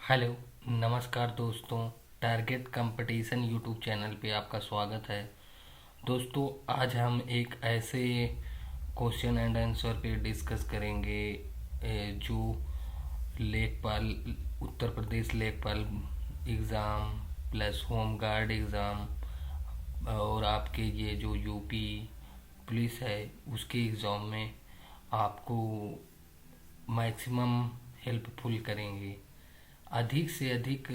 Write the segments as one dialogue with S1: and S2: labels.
S1: Hello, नमस्कार दोस्तों। Target competition YouTube channel पे आपका स्वागत है। दोस्तों, आज हम एक ऐसे क्वेश्चन एंड आंसर पे डिस्कस करेंगे जो लेखपाल उत्तर प्रदेश लेखपाल exam plus home guard exam और आपके ये जो यूपी पुलिस है उसके एग्ज़ाम में आपको मैक्सिमम हेल्पफुल करेंगे। अधिक से अधिक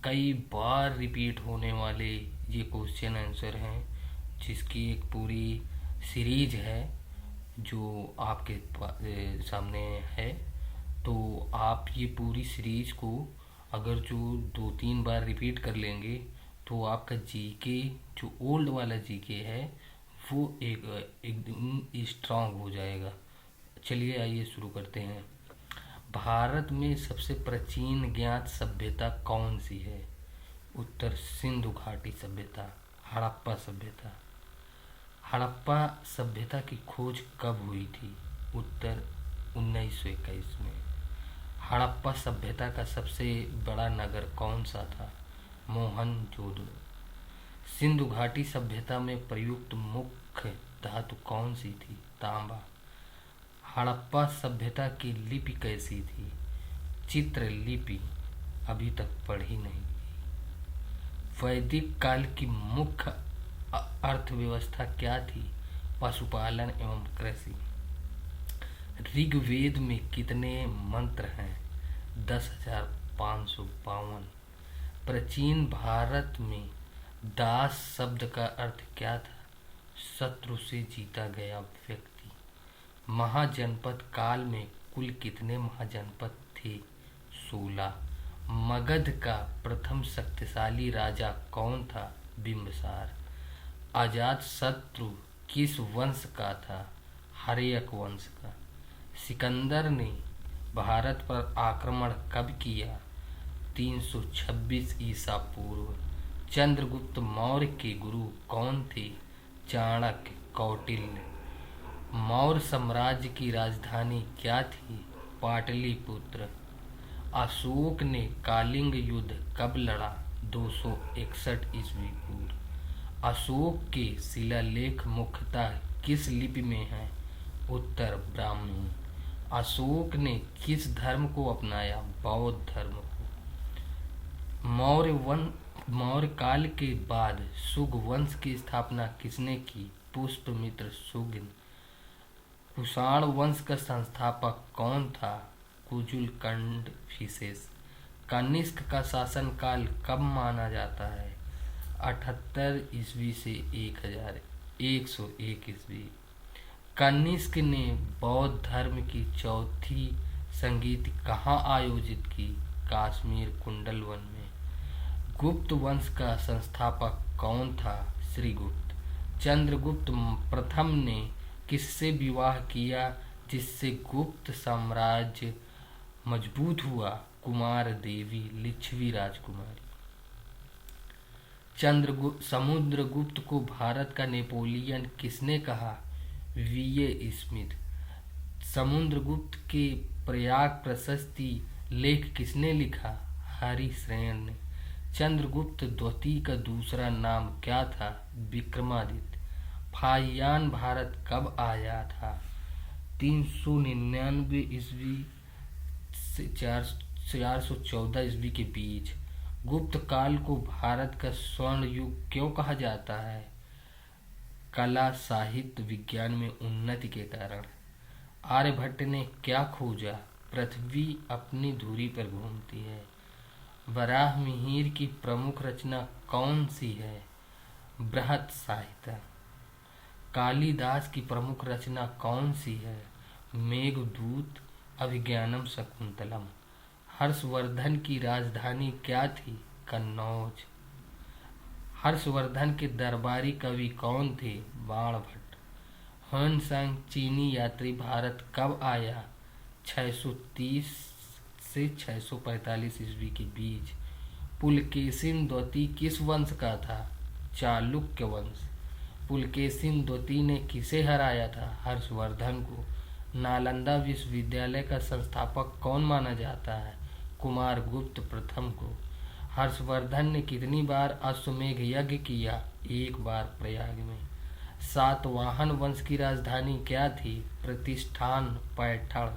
S1: कई बार रिपीट होने वाले ये क्वेश्चन आंसर हैं, जिसकी एक पूरी सीरीज है जो आपके सामने है। तो आप ये पूरी सीरीज को अगर जो 2-3 बार रिपीट कर लेंगे तो आपका जीके जो ओल्ड वाला जीके है वो एकदम स्ट्रांग हो जाएगा। चलिए आइए शुरू करते हैं। भारत में सबसे प्राचीन ज्ञात सभ्यता कौन सी है? उत्तर सिंधु घाटी सभ्यता, हड़प्पा सभ्यता। हड़प्पा सभ्यता की खोज कब हुई थी? उत्तर 1921 में। हड़प्पा सभ्यता का सबसे बड़ा नगर कौन सा था? मोहनजोदड़ो। सिंधु घाटी सभ्यता में प्रयुक्त मुख्य धातु कौन सी थी? तांबा। हड़प्पा सभ्यता की लिपि कैसी थी? चित्रलिपि। अभी तक पढ़ी नहीं। वैदिक काल की मुख्य अर्थव्यवस्था क्या थी? पशुपालन एवं कृषि। ऋग्वेद में कितने मंत्र हैं? 10,552। प्राचीन भारत में दास शब्द का अर्थ क्या था? शत्रु से जीता गया व्यक्ति। महाजनपद काल में कुल कितने महाजनपद थे? 16। मगध का प्रथम शक्तिशाली राजा कौन था? बिंबिसार। अजातशत्रु किस वंश का था? हर्यक वंश का। सिकंदर ने भारत पर आक्रमण कब किया? 326 ईसा पूर्व। चंद्रगुप्त मौर्य के गुरु कौन थे? चाणक्य, कौटिल्य। मौर्य साम्राज्य की राजधानी क्या थी? पाटलिपुत्र। अशोक ने कलिंग युद्ध कब लड़ा? 261 ईस्वी पूर्व। अशोक के शिलालेख मुख्यतः किस लिपि में हैं? उत्तर ब्राह्मी। अशोक ने किस धर्म को अपनाया? बौद्ध धर्म को। मौर्य काल के बाद शुंग वंश की स्थापना किसने की? पुष्यमित्र शुंग। कुषाण वंश का संस्थापक कौन था? कुजुल विशेष। कनिष्क का शासनकाल कब माना जाता है? 78 ईस्वी से 1101 ईस्वी। कनिष्क ने बौद्ध धर्म की चौथी संगीत कहाँ आयोजित की? कश्मीर कुंडलवन में। गुप्त वंश का संस्थापक कौन था? श्रीगुप्त। चंद्रगुप्त प्रथम ने किससे विवाह किया जिससे गुप्त साम्राज्य मजबूत हुआ? कुमार देवी, लिच्छवी राजकुमारी। समुद्रगुप्त को भारत का नेपोलियन किसने कहा? वीए स्मिथ। समुद्रगुप्त के प्रयाग प्रशस्ति लेख किसने लिखा? हरिश्रेण ने। चंद्रगुप्त द्वितीय का दूसरा नाम क्या था? विक्रमादित्य। फाहियान भारत कब आया था? 399 ईस्वी से 414 ईस्वी के बीच। गुप्त काल को भारत का स्वर्ण युग क्यों कहा जाता है? कला, साहित्य, विज्ञान में उन्नति के कारण। आर्यभट्ट ने क्या खोजा? पृथ्वी अपनी धुरी पर घूमती है। वराहमिहिर की प्रमुख रचना कौन सी है? बृहत साहित्य। कालिदास की प्रमुख रचना कौन सी है? मेघदूत, अभिज्ञानम शकुंतलम। हर्षवर्धन की राजधानी क्या थी? कन्नौज। हर्षवर्धन के दरबारी कवि कौन थे? बाणभट्ट। ह्वेनसांग चीनी यात्री भारत कब आया? 630 से 645 ईस्वी के बीच। पुलकेशिन द्वितीय किस वंश का था? चालुक्य वंश। पुलकेशिन द्वितीय ने किसे हराया था? हर्षवर्धन को। नालंदा विश्वविद्यालय का संस्थापक कौन माना जाता है? कुमार गुप्त प्रथम को। हर्षवर्धन ने कितनी बार अश्वमेध यज्ञ किया? एक बार प्रयाग में। सातवाहन वंश की राजधानी क्या थी? प्रतिष्ठान पैठण।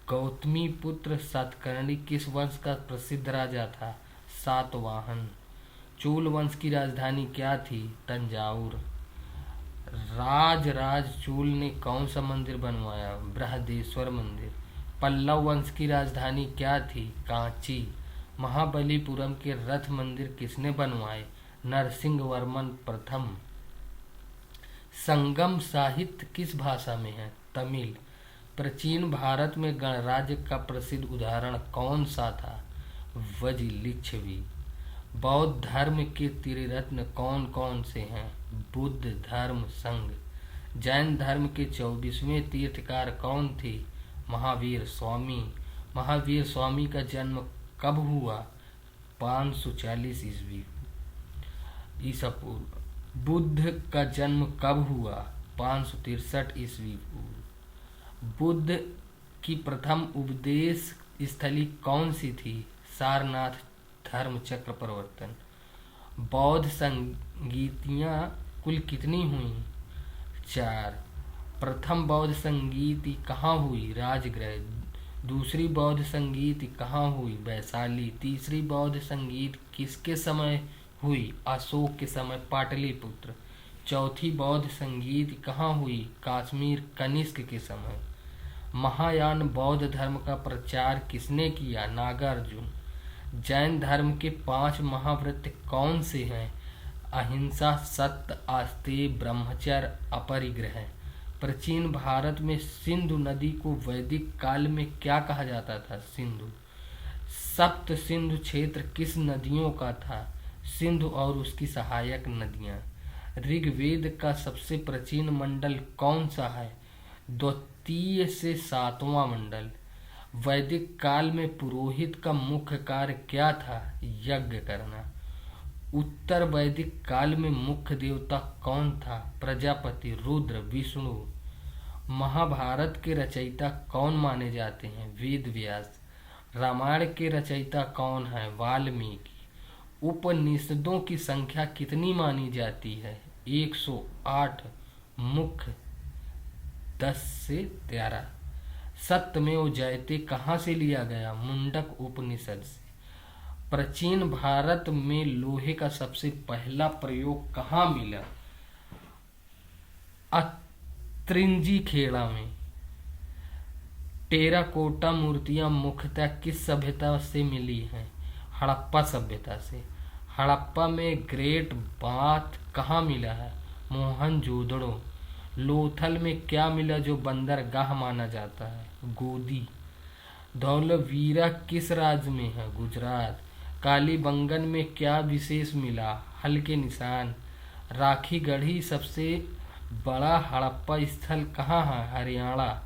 S1: गौतमी पुत्र सातकर्णी किस वंश का प्रसिद्ध राजा था? सातवाहन। चूल वंश की राजधानी क्या थी? तंजावुर। राज चूल ने कौन सा मंदिर बनवाया? बृहदेश्वर मंदिर। पल्लव वंश की राजधानी क्या थी? कांची। महाबलीपुरम के रथ मंदिर किसने बनवाए? नरसिंह वर्मन प्रथम। संगम साहित्य किस भाषा में है? तमिल। प्राचीन भारत में गणराज्य का प्रसिद्ध उदाहरण कौन सा था? वज्रलिच्छवी। बौद्ध धर्म के त्रिरत्न कौन कौन से हैं? बुद्ध धर्म संघ। जैन धर्म के 24वें तीर्थकार कौन थे? महावीर स्वामी। महावीर स्वामी का जन्म कब हुआ? 540 ईसा पूर्व। बुद्ध का जन्म कब हुआ? 563 ईस्वी पूर्व। बुद्ध की प्रथम उपदेश स्थली कौन सी थी? सारनाथ धर्म चक्र प्रवर्तन। बौद्ध संगीतियाँ कुल कितनी हुई? 4। प्रथम बौद्ध संगीति कहाँ हुई? राजगृह। दूसरी बौद्ध संगीति कहाँ हुई? वैशाली। तीसरी बौद्ध संगीत किसके समय हुई? अशोक के समय, पाटलिपुत्र। चौथी बौद्ध संगीत कहाँ हुई? कश्मीर, कनिष्क के समय। महायान बौद्ध धर्म का प्रचार किसने किया? नागार्जुन। जैन धर्म के 5 महाव्रत कौन से हैं? अहिंसा, सत्य, आस्तेय, ब्रह्मचर्य, अपरिग्रह। प्राचीन भारत में सिंधु नदी को वैदिक काल में क्या कहा जाता था? सिंधु। सप्त सिंधु क्षेत्र किस नदियों का था? सिंधु और उसकी सहायक नदियां। ऋग्वेद का सबसे प्राचीन मंडल कौन सा है? द्वितीय से 7वां मंडल। वैदिक काल में पुरोहित का मुख्य कार्य क्या था? यज्ञ करना। उत्तर वैदिक काल में मुख्य देवता कौन था? प्रजापति, रुद्र, विष्णु। महाभारत के रचयिता कौन माने जाते हैं? वेद व्यास। रामायण के रचयिता कौन है? वाल्मीकि। उपनिषदों की संख्या कितनी मानी जाती है? 108, मुख्य 10 से 13। सत्यमेव जयते कहाँ से लिया गया? मुंडक उपनिषद से। प्राचीन भारत में लोहे का सबसे पहला प्रयोग कहाँ मिला? अतृंजी खेड़ा में। टेराकोटा मूर्तियां मुख्यतः किस सभ्यता से मिली हैं? हड़प्पा सभ्यता से। हड़प्पा में ग्रेट बाथ कहाँ मिला है? मोहनजोदड़ो। लोथल में क्या मिला जो बंदरगाह माना जाता है? गोदी। धौलावीरा किस राज्य में है? गुजरात। कालीबंगन में क्या विशेष मिला? हल्के निशान। राखी गढ़ी सबसे बड़ा हड़प्पा स्थल कहाँ है? हरियाणा।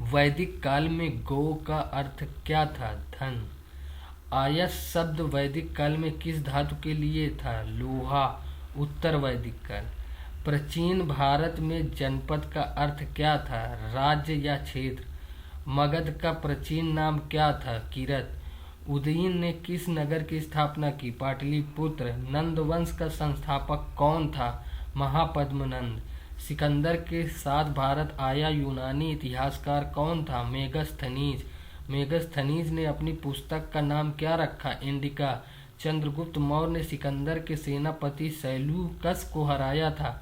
S1: वैदिक काल में गौ का अर्थ क्या था? धन। आयस शब्द वैदिक काल में किस धातु के लिए था? लोहा। उत्तर वैदिक काल। प्राचीन भारत में जनपद का अर्थ क्या था? राज्य या क्षेत्र। मगध का प्राचीन नाम क्या था? किरत। उदयन ने किस नगर की स्थापना की? पाटलिपुत्र। नंद वंश का संस्थापक कौन था? महापद्मनंद। सिकंदर के साथ भारत आया यूनानी इतिहासकार कौन था? मेगस्थनीज। मेगस्थनीज ने अपनी पुस्तक का नाम क्या रखा? इंडिका। चंद्रगुप्त मौर्य ने सिकंदर के सेनापति सैल्यूकस को हराया था।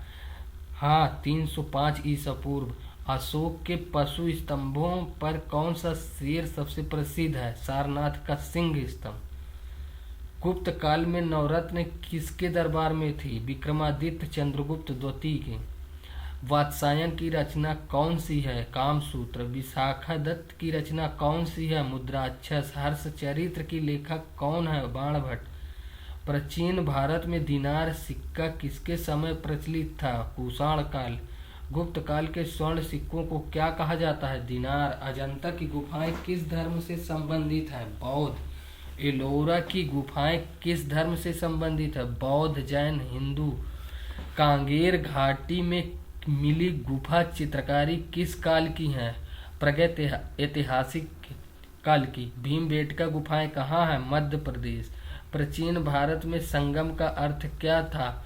S1: हाँ, 305 ईसा पूर्व। अशोक के पशु स्तंभों पर कौन सा शेर सबसे प्रसिद्ध है? सारनाथ का सिंह स्तंभ। गुप्त काल में नवरत्न किसके दरबार में थी? विक्रमादित्य चंद्रगुप्त द्वितीय के। वात्सायन की रचना कौन सी है? कामसूत्र। विशाखादत्त की रचना कौन सी है? मुद्राक्षस। हर्षचरित्र की लेखक कौन है? बाणभट्ट। प्राचीन भारत में दिनार सिक्का किसके समय प्रचलित था? कुषाण काल। गुप्त काल के स्वर्ण सिक्कों को क्या कहा जाता है? दिनार। अजंता की गुफाएं किस धर्म से संबंधित है? बौद्ध। एलोरा की गुफाएं किस धर्म से संबंधित है? बौद्ध, जैन, हिंदू। कांगेर घाटी में मिली गुफा चित्रकारी किस काल की है? प्रागैतिहासिक काल की। भीमबेटका गुफाएं कहाँ है? मध्य प्रदेश। प्राचीन भारत में संगम का अर्थ क्या था?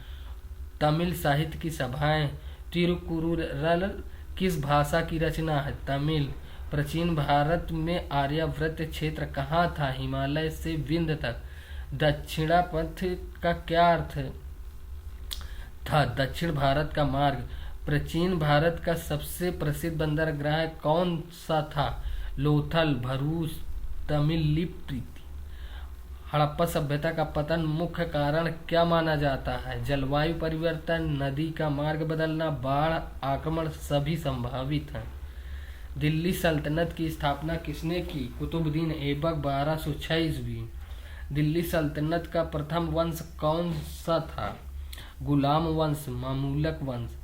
S1: तमिल साहित्य की सभाएं। तिरुकुरुल किस भाषा की रचना है? तमिल। प्राचीन भारत में आर्यावर्त क्षेत्र कहाँ था? हिमालय से विंध्य तक। दक्षिणापथ का क्या अर्थ था? दक्षिण भारत का मार्ग। प्राचीन भारत का सबसे प्रसिद्ध बंदरगाह कौन सा था? लोथल, भरूच, तमिलिप्ति। हड़प्पा सभ्यता का पतन मुख्य कारण क्या माना जाता है? जलवायु परिवर्तन, नदी का मार्ग बदलना, बाढ़, आक्रमण सभी संभावित हैं। दिल्ली सल्तनत की स्थापना किसने की? कुतुबुद्दीन ऐबक 1206 ईस्वी। दिल्ली सल्तनत का प्रथम वंश कौन सा था? गुलाम वंश, मामलुक वंश।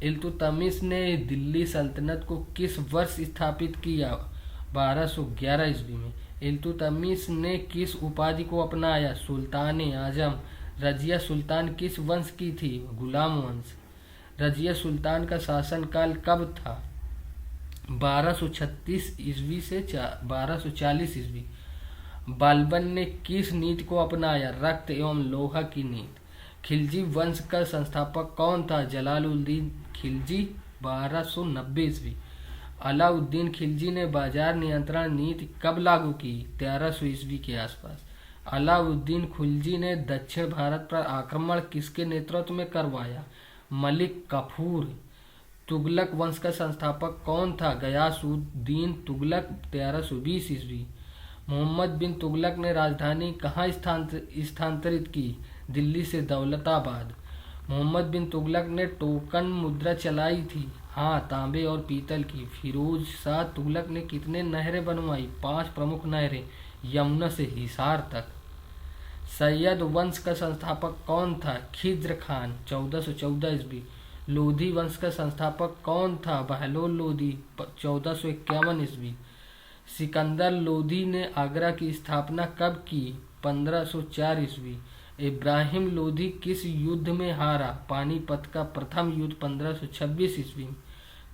S1: इल्तुतमिश ने दिल्ली सल्तनत को किस वर्ष स्थापित किया? 1211 ईस्वी में। इल्तुतमिश ने किस उपाधि को अपनाया? सुल्तान आजम। रजिया सुल्तान किस वंश की थी? गुलाम वंश। रजिया सुल्तान का शासनकाल कब था? 1236 ईस्वी से 1240 ईस्वी। बालबन ने किस नीति को अपनाया? रक्त एवं लोहा की नीति। खिलजी वंश का संस्थापक कौन था? जलालुद्दीन खिलजी 1290 ईस्वी। अलाउद्दीन खिलजी ने बाजार नियंत्रण नीति कब लागू की? 1300 ईस्वी के आसपास। अलाउद्दीन खिलजी ने दक्षिण भारत पर आक्रमण किसके नेतृत्व में करवाया? मलिक काफूर। तुगलक वंश का संस्थापक कौन था? गयासुद्दीन तुगलक 1320 ईस्वी। मोहम्मद बिन तुगलक ने राजधानी कहाँ स्थानांतरित की? दिल्ली से दौलताबाद। मोहम्मद बिन तुगलक ने टोकन मुद्रा चलाई थी? हाँ, तांबे और पीतल की। फिरोज शाह तुगलक ने कितने नहरें बनवाई? 5 प्रमुख नहरें, यमुना से हिसार तक। सैयद वंश का संस्थापक कौन था? खिज्र खान 1414 ईस्वी। लोधी वंश का संस्थापक कौन था? बहलोल लोधी 1451 ईस्वी। सिकंदर लोधी ने आगरा की स्थापना कब की? 1504 ईस्वी। इब्राहिम लोधी किस युद्ध में हारा? पानीपत का प्रथम युद्ध 1526 ईस्वी में।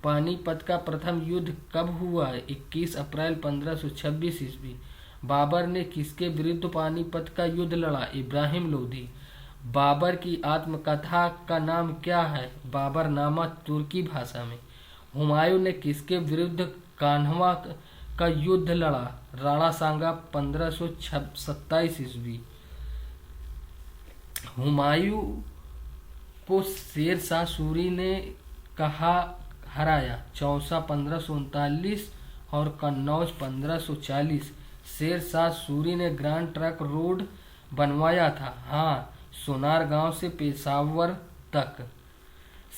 S1: पानीपत का प्रथम युद्ध कब हुआ? 21 अप्रैल 1526 ईस्वी। बाबर ने किसके विरुद्ध पानीपत का युद्ध लड़ा? इब्राहिम लोधी। बाबर की आत्मकथा का नाम क्या है? बाबरनामा तुर्की भाषा में। हुमायूं ने किसके विरुद्ध कान्हवा का युद्ध लड़ा? राणा सांगा 1527 ईस्वी। हुमायूं को शेर शाह सूरी ने कहा हराया? चौसा 1539 और कन्नौज 1540। शेर शाह सूरी ने ग्रांड ट्रंक रोड बनवाया था? हाँ, सोनारगांव से पेशावर तक।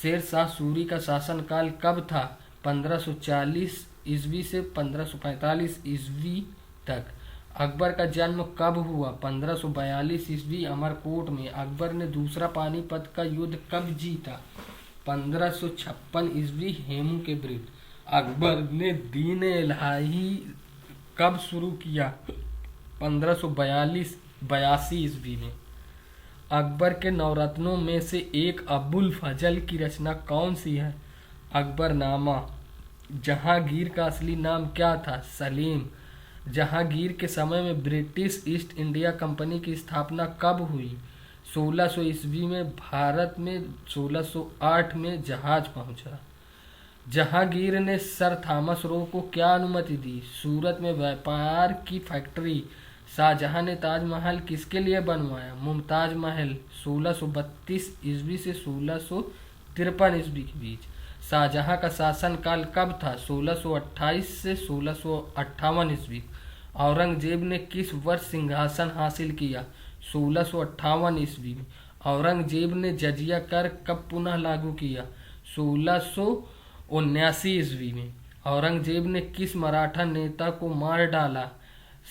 S1: शेर शाह सूरी का शासनकाल कब था? 1540 ईस्वी से 1545 ईस्वी तक। अकबर का जन्म कब हुआ? 1542 ईस्वी अमरकोट में। अकबर ने दूसरा पानीपत का युद्ध कब जीता? 1556 ईस्वी हेमू के विरुद्ध। अकबर ने दीन इलाही कब शुरू किया? 1582 ईस्वी में। अकबर के नवरत्नों में से एक अबुल फजल की रचना कौन सी है? अकबरनामा। जहांगीर का असली नाम क्या था? सलीम। जहांगीर के समय में ब्रिटिश ईस्ट इंडिया कंपनी की स्थापना कब हुई? 1600 ईस्वी में। भारत में 1608 में जहाज पहुंचा। जहांगीर ने सर थॉमस रो को क्या अनुमति दी? सूरत में व्यापार की फैक्ट्री। शाहजहां ने ताजमहल किसके लिए बनवाया? मुमताज महल 1632 ईस्वी से 1653 ईस्वी के बीच। शाहजहां का शासनकाल कब था? 1628 से 1658 ईस्वी। औरंगजेब ने किस वर्ष सिंहासन हासिल किया? 1658 ईस्वी में। औरंगजेब ने जजिया कर कब पुनः लागू किया? 1679 ईस्वी में। औरंगजेब ने किस मराठा नेता को मार डाला?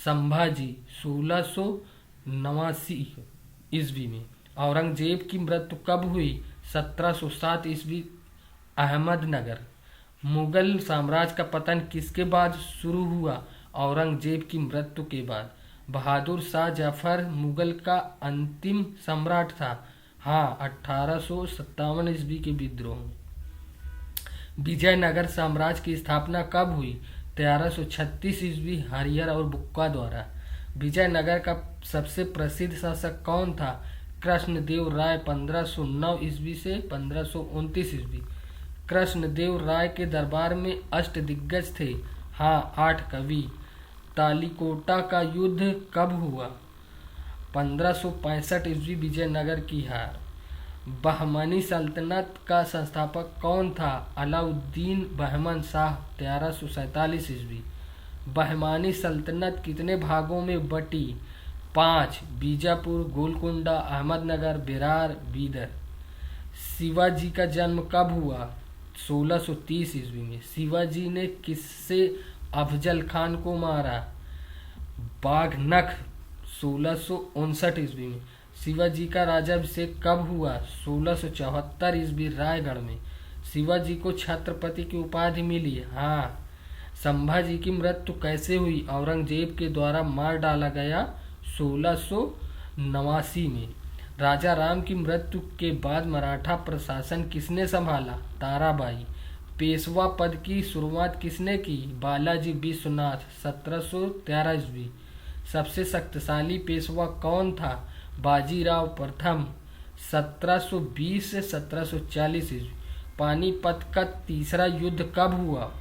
S1: संभाजी 1689 ईस्वी में। औरंगजेब की मृत्यु कब हुई? 1707 ईस्वी अहमदनगर। मुगल साम्राज्य का पतन किसके बाद शुरू हुआ? औरंगजेब की मृत्यु के बाद। बहादुर शाह जफर मुगल का अंतिम सम्राट था? हाँ, 1857 ईस्वी के विद्रोह में। विजयनगर साम्राज्य की स्थापना कब हुई? 1336 ईस्वी हरिहर और बुक्का द्वारा। विजयनगर का सबसे प्रसिद्ध शासक कौन था? कृष्णदेव राय 1509 ईस्वी से 1529 ईस्वी। कृष्णदेव राय के दरबार में अष्टदिग्गज थे। हाँ, 8 कवि। तालिकोटा का युद्ध कब हुआ? 1565 ईस्वी विजयनगर की हार। बहमनी सल्तनत का संस्थापक कौन था? अलाउद्दीन बहमन शाह 1347 ईस्वी। बहमानी सल्तनत कितने भागों में बटी? 5। बीजापुर, गोलकुंडा, अहमदनगर, बेरार, बीदर। शिवाजी का जन्म कब हुआ? 1630 ईस्वी में। शिवाजी ने किससे अफजल खान को मारा? बाघनख 1659 ईस्वी में। शिवाजी का राज्याभिषेक कब हुआ? 1674 ईस्वी रायगढ़ में। शिवाजी को छत्रपति की उपाधि मिली। हाँ। संभाजी की मृत्यु कैसे हुई? औरंगजेब के द्वारा मार डाला गया 1689 में। राजा राम की मृत्यु के बाद मराठा प्रशासन किसने संभाला? ताराबाई। पेशवा पद की शुरुआत किसने की? बालाजी विश्वनाथ 1713 ईस्वी। सबसे शक्तिशाली पेशवा कौन था? बाजीराव प्रथम 1720 से 1740 ईस्वी। पानीपत का तीसरा युद्ध कब हुआ?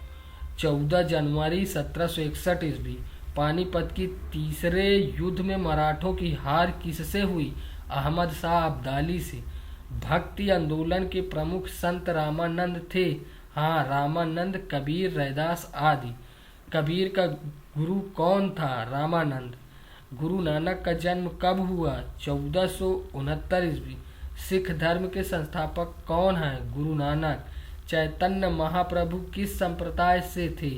S1: 14 जनवरी 1761 ईस्वी। पानीपत की तीसरे युद्ध में मराठों की हार किससे हुई? अहमद शाह अब्दाली से। भक्ति आंदोलन के प्रमुख संत रामानंद थे। हाँ, रामानंद, कबीर, रैदास आदि। कबीर का गुरु कौन था? रामानंद। गुरु नानक का जन्म कब हुआ? 1469 ईस्वी। सिख धर्म के संस्थापक कौन हैं? गुरु नानक। चैतन्य महाप्रभु किस संप्रदाय से थे?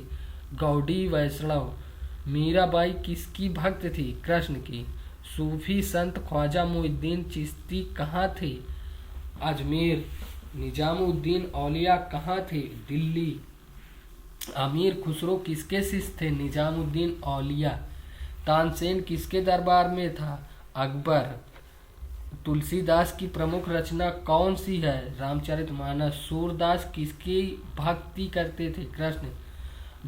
S1: गौड़ी वैष्णव। मीराबाई किसकी भक्त थी? कृष्ण की। सूफी संत ख्वाजा मोइनुद्दीन चिश्ती कहाँ थे? अजमेर। निजामुद्दीन औलिया कहाँ थे? दिल्ली। अमीर खुसरो किसके शिष्य थे? निजामुद्दीन औलिया। तानसेन किसके दरबार में था? अकबर। तुलसीदास की प्रमुख रचना कौन सी है? रामचरितमानस। सूरदास किसकी भक्ति करते थे? कृष्ण।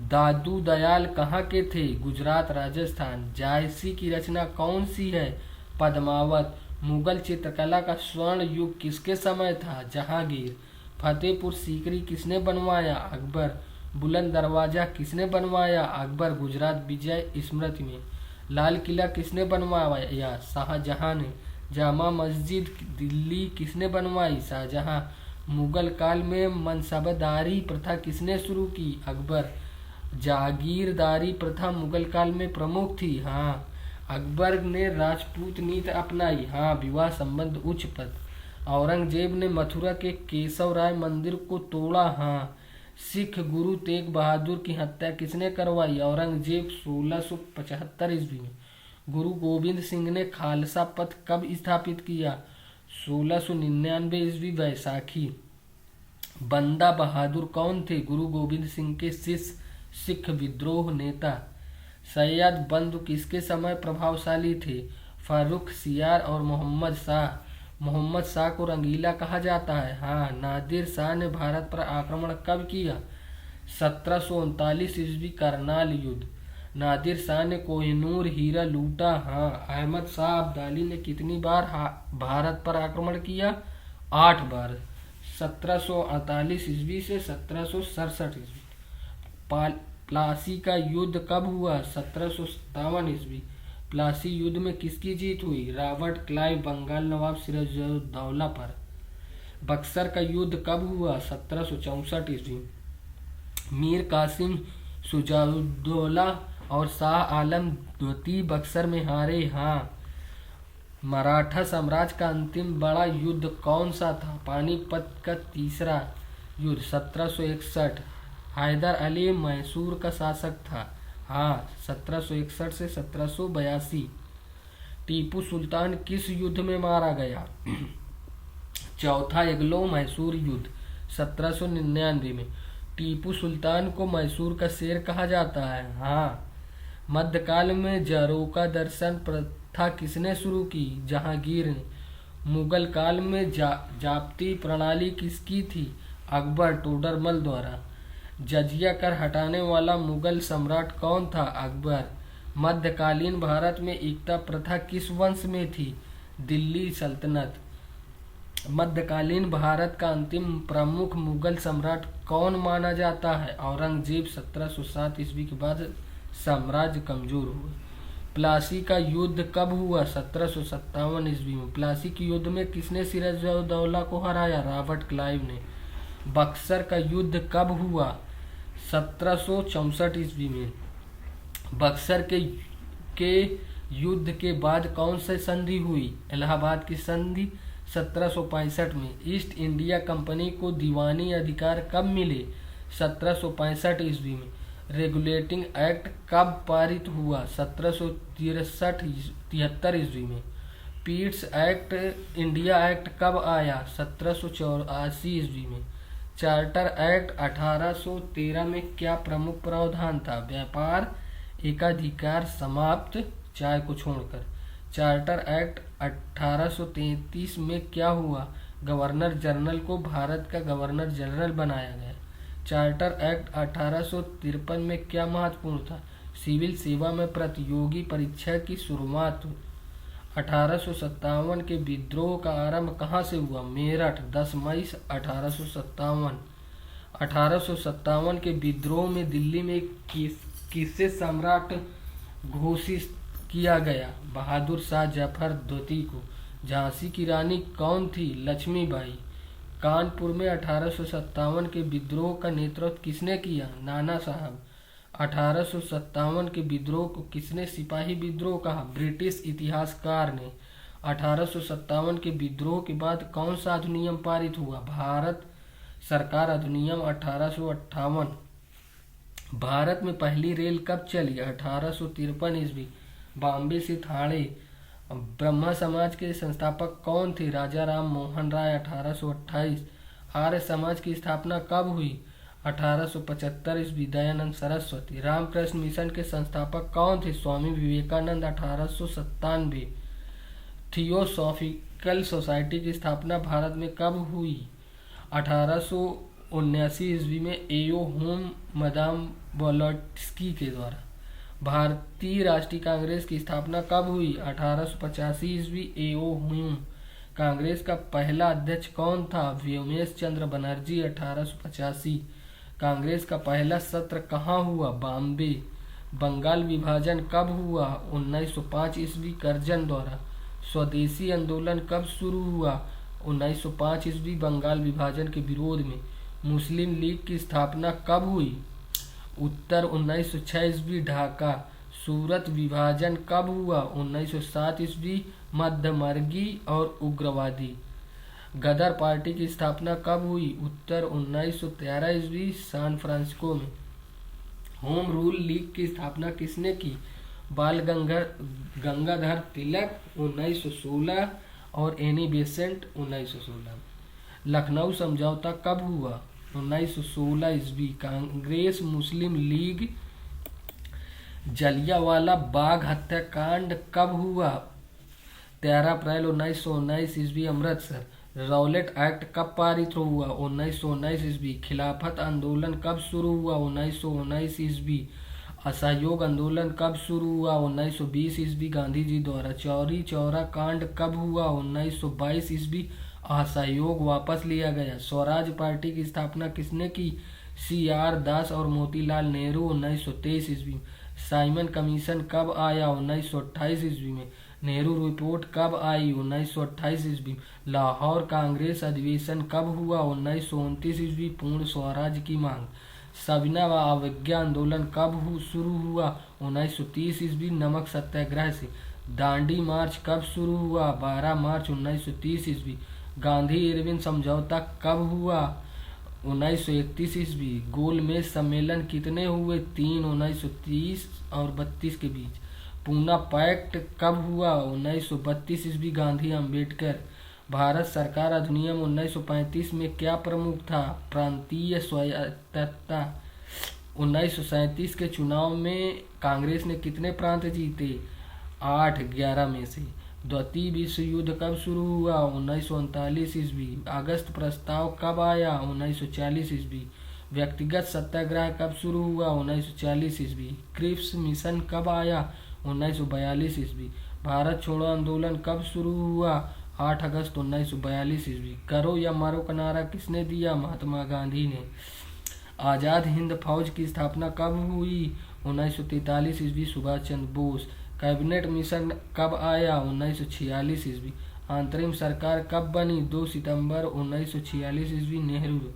S1: दादू दयाल कहाँ के थे? गुजरात, राजस्थान। जायसी की रचना कौन सी है? पद्मावत। मुगल चित्रकला का स्वर्ण युग किसके समय था? जहांगीर। फतेहपुर सीकरी किसने बनवाया? अकबर। बुलंद दरवाजा किसने बनवाया? अकबर। गुजरात विजय स्मृति में। लाल किला किसने बनवाया? शाहजहां ने। जामा मस्जिद दिल्ली किसने बनवाई? शाहजहां। मुगल काल में मनसबदारी प्रथा किसने शुरू की? अकबर। जागीरदारी प्रथा मुगल काल में प्रमुख थी। हाँ। अकबर ने राजपूत नीति अपनाई। हाँ। विवाह संबंध उच्च पद। औरंगजेब ने मथुरा के केशव राय मंदिर को तोड़ा। हाँ। सिख गुरु तेग बहादुर की हत्या किसने करवाई? औरंगजेब 1675 ईस्वी में। गुरु गोविंद सिंह ने खालसा पंथ कब स्थापित किया? 1699 ईस्वी वैसाखी। बंदा बहादुर कौन थे? गुरु गोविंद सिंह के शिष्य, सिख विद्रोह नेता। सैयद बंधु किसके समय प्रभावशाली थे? फर्रुखसियार और मोहम्मद शाह। मोहम्मद शाह को रंगीला कहा जाता है। हाँ। नादिर शाह ने भारत पर आक्रमण कब किया? 1739 ईस्वी करनाल युद्ध। नादिर शाह ने कोहिनूर हीरा लूटा। हाँ। अहमद शाह अब्दाली ने कितनी बार भारत पर आक्रमण किया? 8 बार। 1748 ईस्वी से 1767 ईस्वी। प्लासी का युद्ध कब हुआ? 1757 ईस्वी। प्लासी युद्ध में किसकी जीत हुई? रॉबर्ट क्लाइव बंगाल नवाब सिराजुद्दौला पर। बक्सर का युद्ध कब हुआ? 1764 ईस्वी। मीर कासिम शुजाउद्दौला और शाह आलम द्वितीय बक्सर में हारे। हाँ। मराठा साम्राज्य का अंतिम बड़ा युद्ध कौन सा था? पानीपत का तीसरा युद्ध 1761। हैदर अली मैसूर का शासक था। हाँ। 1761 से 1782। टीपू सुल्तान किस युद्ध में मारा गया? चौथा एंग्लो मैसूर युद्ध 1799 में। टीपू सुल्तान को मैसूर का शेर कहा जाता है। हाँ। मध्यकाल में जरोका दर्शन प्रथा किसने शुरू की? जहांगीर ने। मुगल काल में जाप्ती प्रणाली किसकी थी? अकबर टोडरमल द्वारा। जजिया कर हटाने वाला मुगल सम्राट कौन था? अकबर। मध्यकालीन भारत में एकता प्रथा किस वंश में थी? दिल्ली सल्तनत। मध्यकालीन भारत का अंतिम प्रमुख मुगल सम्राट कौन माना जाता है? औरंगजेब। 1707 ईस्वी के बाद साम्राज्य कमजोर हुआ। प्लासी का युद्ध कब हुआ? 1757 ईस्वी में। प्लासी के युद्ध में किसने सिराजुद्दौला को हराया? रॉबर्ट क्लाइव ने। बक्सर का युद्ध कब हुआ? 1764 ईस्वी में। बक्सर के युद्ध के बाद कौन सी संधि हुई? इलाहाबाद की संधि। 1765 में। ईस्ट इंडिया कंपनी को दीवानी अधिकार कब मिले? 1765 ईस्वी में। रेगुलेटिंग एक्ट कब पारित हुआ? 1773 ईस्वी में। पीट्स एक्ट इंडिया एक्ट कब आया? 1784 ईस्वी में। चार्टर एक्ट 1813 में क्या प्रमुख प्रावधान था? व्यापार एकाधिकार समाप्त, चाय को छोड़कर। चार्टर एक्ट 1833 में क्या हुआ? गवर्नर जनरल को भारत का गवर्नर जनरल बनाया गया। चार्टर एक्ट 1853 में क्या महत्वपूर्ण था? सिविल सेवा में प्रतियोगी परीक्षा की शुरुआत। 1857 के विद्रोह का आरंभ कहाँ से हुआ? मेरठ। 10 मई 1857। 1857 के विद्रोह में दिल्ली में किसे सम्राट घोषित किया गया? बहादुर शाह जफर द्वितीय को। झांसी की रानी कौन थी? लक्ष्मीबाई। कानपुर में 1857 के विद्रोह का नेतृत्व किसने किया? नाना साहब। 1857 के विद्रोह को किसने सिपाही विद्रोह कहा? ब्रिटिश इतिहासकार ने। 1857 के विद्रोह के बाद कौन सा अधिनियम पारित हुआ? भारत सरकार अधिनियम 1858। भारत में पहली रेल कब चली? 1853 ईस्वी। बॉम्बे से ठाणे। ब्रह्मा समाज के संस्थापक कौन थे? राजा राम मोहन राय। 1828। आर्य समाज की स्थापना कब हुई? 1875 ईस्वी। दयानंद सरस्वती। रामकृष्ण मिशन के संस्थापक कौन थे? स्वामी विवेकानंद। 1897। थियोसॉफिकल सोसाइटी की स्थापना भारत में कब हुई? 1879 ईस्वी में एओ होम मदाम ब्लॉट्स्की के द्वारा। भारतीय राष्ट्रीय कांग्रेस की स्थापना कब हुई? 1885 ईस्वी। एओ होम। कांग्रेस का पहला अध्यक्ष कौन था? व्योमेश चंद्र बनर्जी। 1885। कांग्रेस का पहला सत्र कहाँ हुआ? बॉम्बे। बंगाल विभाजन कब हुआ? 1905 ईस्वी। कर्जन द्वारा। स्वदेशी आंदोलन कब शुरू हुआ? 1905 ईस्वी। बंगाल विभाजन के विरोध में। मुस्लिम लीग की स्थापना कब हुई? उत्तर 1906 ईस्वी। ढाका। सूरत विभाजन कब हुआ? 1907 ईस्वी। मध्यमवर्गी और उग्रवादी। गदर पार्टी की स्थापना कब हुई? उत्तर 1913 ईस्वी। सैन फ्रांसिस्को में। होम रूल लीग की स्थापना किसने की? बाल गंगाधर तिलक 1916 और एनी बेसेंट 1916। लखनऊ समझौता कब हुआ? 1916 ईस्वी। कांग्रेस मुस्लिम लीग। जलियांवाला बाग हत्याकांड कब हुआ? 13 अप्रैल 1919 ईस्वी। अमृतसर। रॉलेट एक्ट कब पारित हुआ? 1919 ईस्वी। खिलाफत आंदोलन कब शुरू हुआ? 1919 ईस्वी। असहयोग आंदोलन कब शुरू हुआ? 1920 ईस्वी। गांधी जी द्वारा। चौरी चौरा कांड कब हुआ? 1922 ईस्वी। असहयोग वापस लिया गया। स्वराज पार्टी की स्थापना किसने की? CR दास और मोतीलाल नेहरू। 1923 ईस्वी। साइमन कमीशन कब आया? 1928 ईस्वी में। नेहरू रिपोर्ट कब आई? 1928 ईस्वी। लाहौर कांग्रेस अधिवेशन कब हुआ? 1929 ईस्वी। पूर्ण स्वराज की मांग। सविनय अवज्ञा आंदोलन कब शुरू हुआ? 1930 ईस्वी। नमक सत्याग्रह से। दांडी मार्च कब शुरू हुआ? 12 मार्च 1930 ईस्वी। गांधी इरविन समझौता कब हुआ? 1931 ईस्वी। गोलमेज सम्मेलन कितने हुए? 3 1930 और 32 के बीच। पूना पैक्ट कब हुआ? 1932 ईस्वी। गांधी अम्बेडकर। भारत सरकार अधिनियम 1935 में क्या प्रमुख था? प्रांतीय स्वायत्तता। 1937 के चुनाव में कांग्रेस ने कितने प्रांत जीते? 8 11 में से। द्वितीय विश्व युद्ध कब शुरू हुआ? 1939 ईस्वी। अगस्त प्रस्ताव कब आया? 1940 ईस्वी। व्यक्तिगत सत्याग्रह कब शुरू हुआ? 1940 ईस्वी। क्रिप्स मिशन कब आया? 1942 ईस्वी। भारत छोड़ो आंदोलन कब शुरू हुआ? 8 अगस्त 1942 ईस्वी। करो या मरो का नारा किसने दिया? महात्मा गांधी ने। आज़ाद हिंद फौज की स्थापना कब हुई? 1943 ईस्वी, सुभाष चंद्र बोस। कैबिनेट मिशन कब आया? 1946 ईस्वी। अंतरिम सरकार कब बनी? 2 सितंबर 1946 ईस्वी, नेहरू।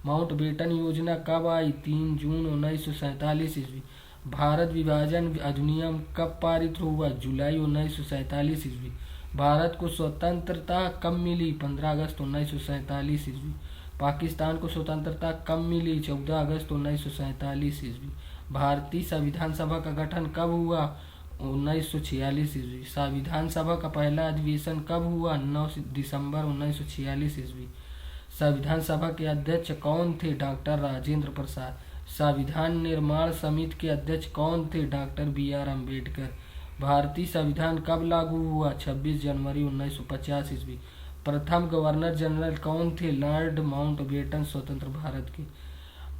S1: माउंटबेटन योजना कब आई? 3 जून 1947 ईस्वी। भारत विभाजन अधिनियम कब पारित हुआ? जुलाई 1947 ईस्वी। भारत को स्वतंत्रता कब मिली? 15 अगस्त 1947 ईस्वी। पाकिस्तान को स्वतंत्रता कब मिली? 14 अगस्त 1947 ईस्वी। भारतीय संविधान सभा का गठन कब हुआ? 1946 ईस्वी। संविधान सभा का पहला अधिवेशन कब हुआ? 9 दिसंबर 1946 ईस्वी। संविधान सभा के अध्यक्ष कौन थे? डॉक्टर राजेंद्र प्रसाद। संविधान निर्माण समिति के अध्यक्ष कौन थे? Doctor BR Ambedkar. भारतीय संविधान कब लागू हुआ? 26 जनवरी 1950 ईस्वी। प्रथम गवर्नर जनरल कौन थे? लॉर्ड माउंटबेटन, स्वतंत्र भारत के।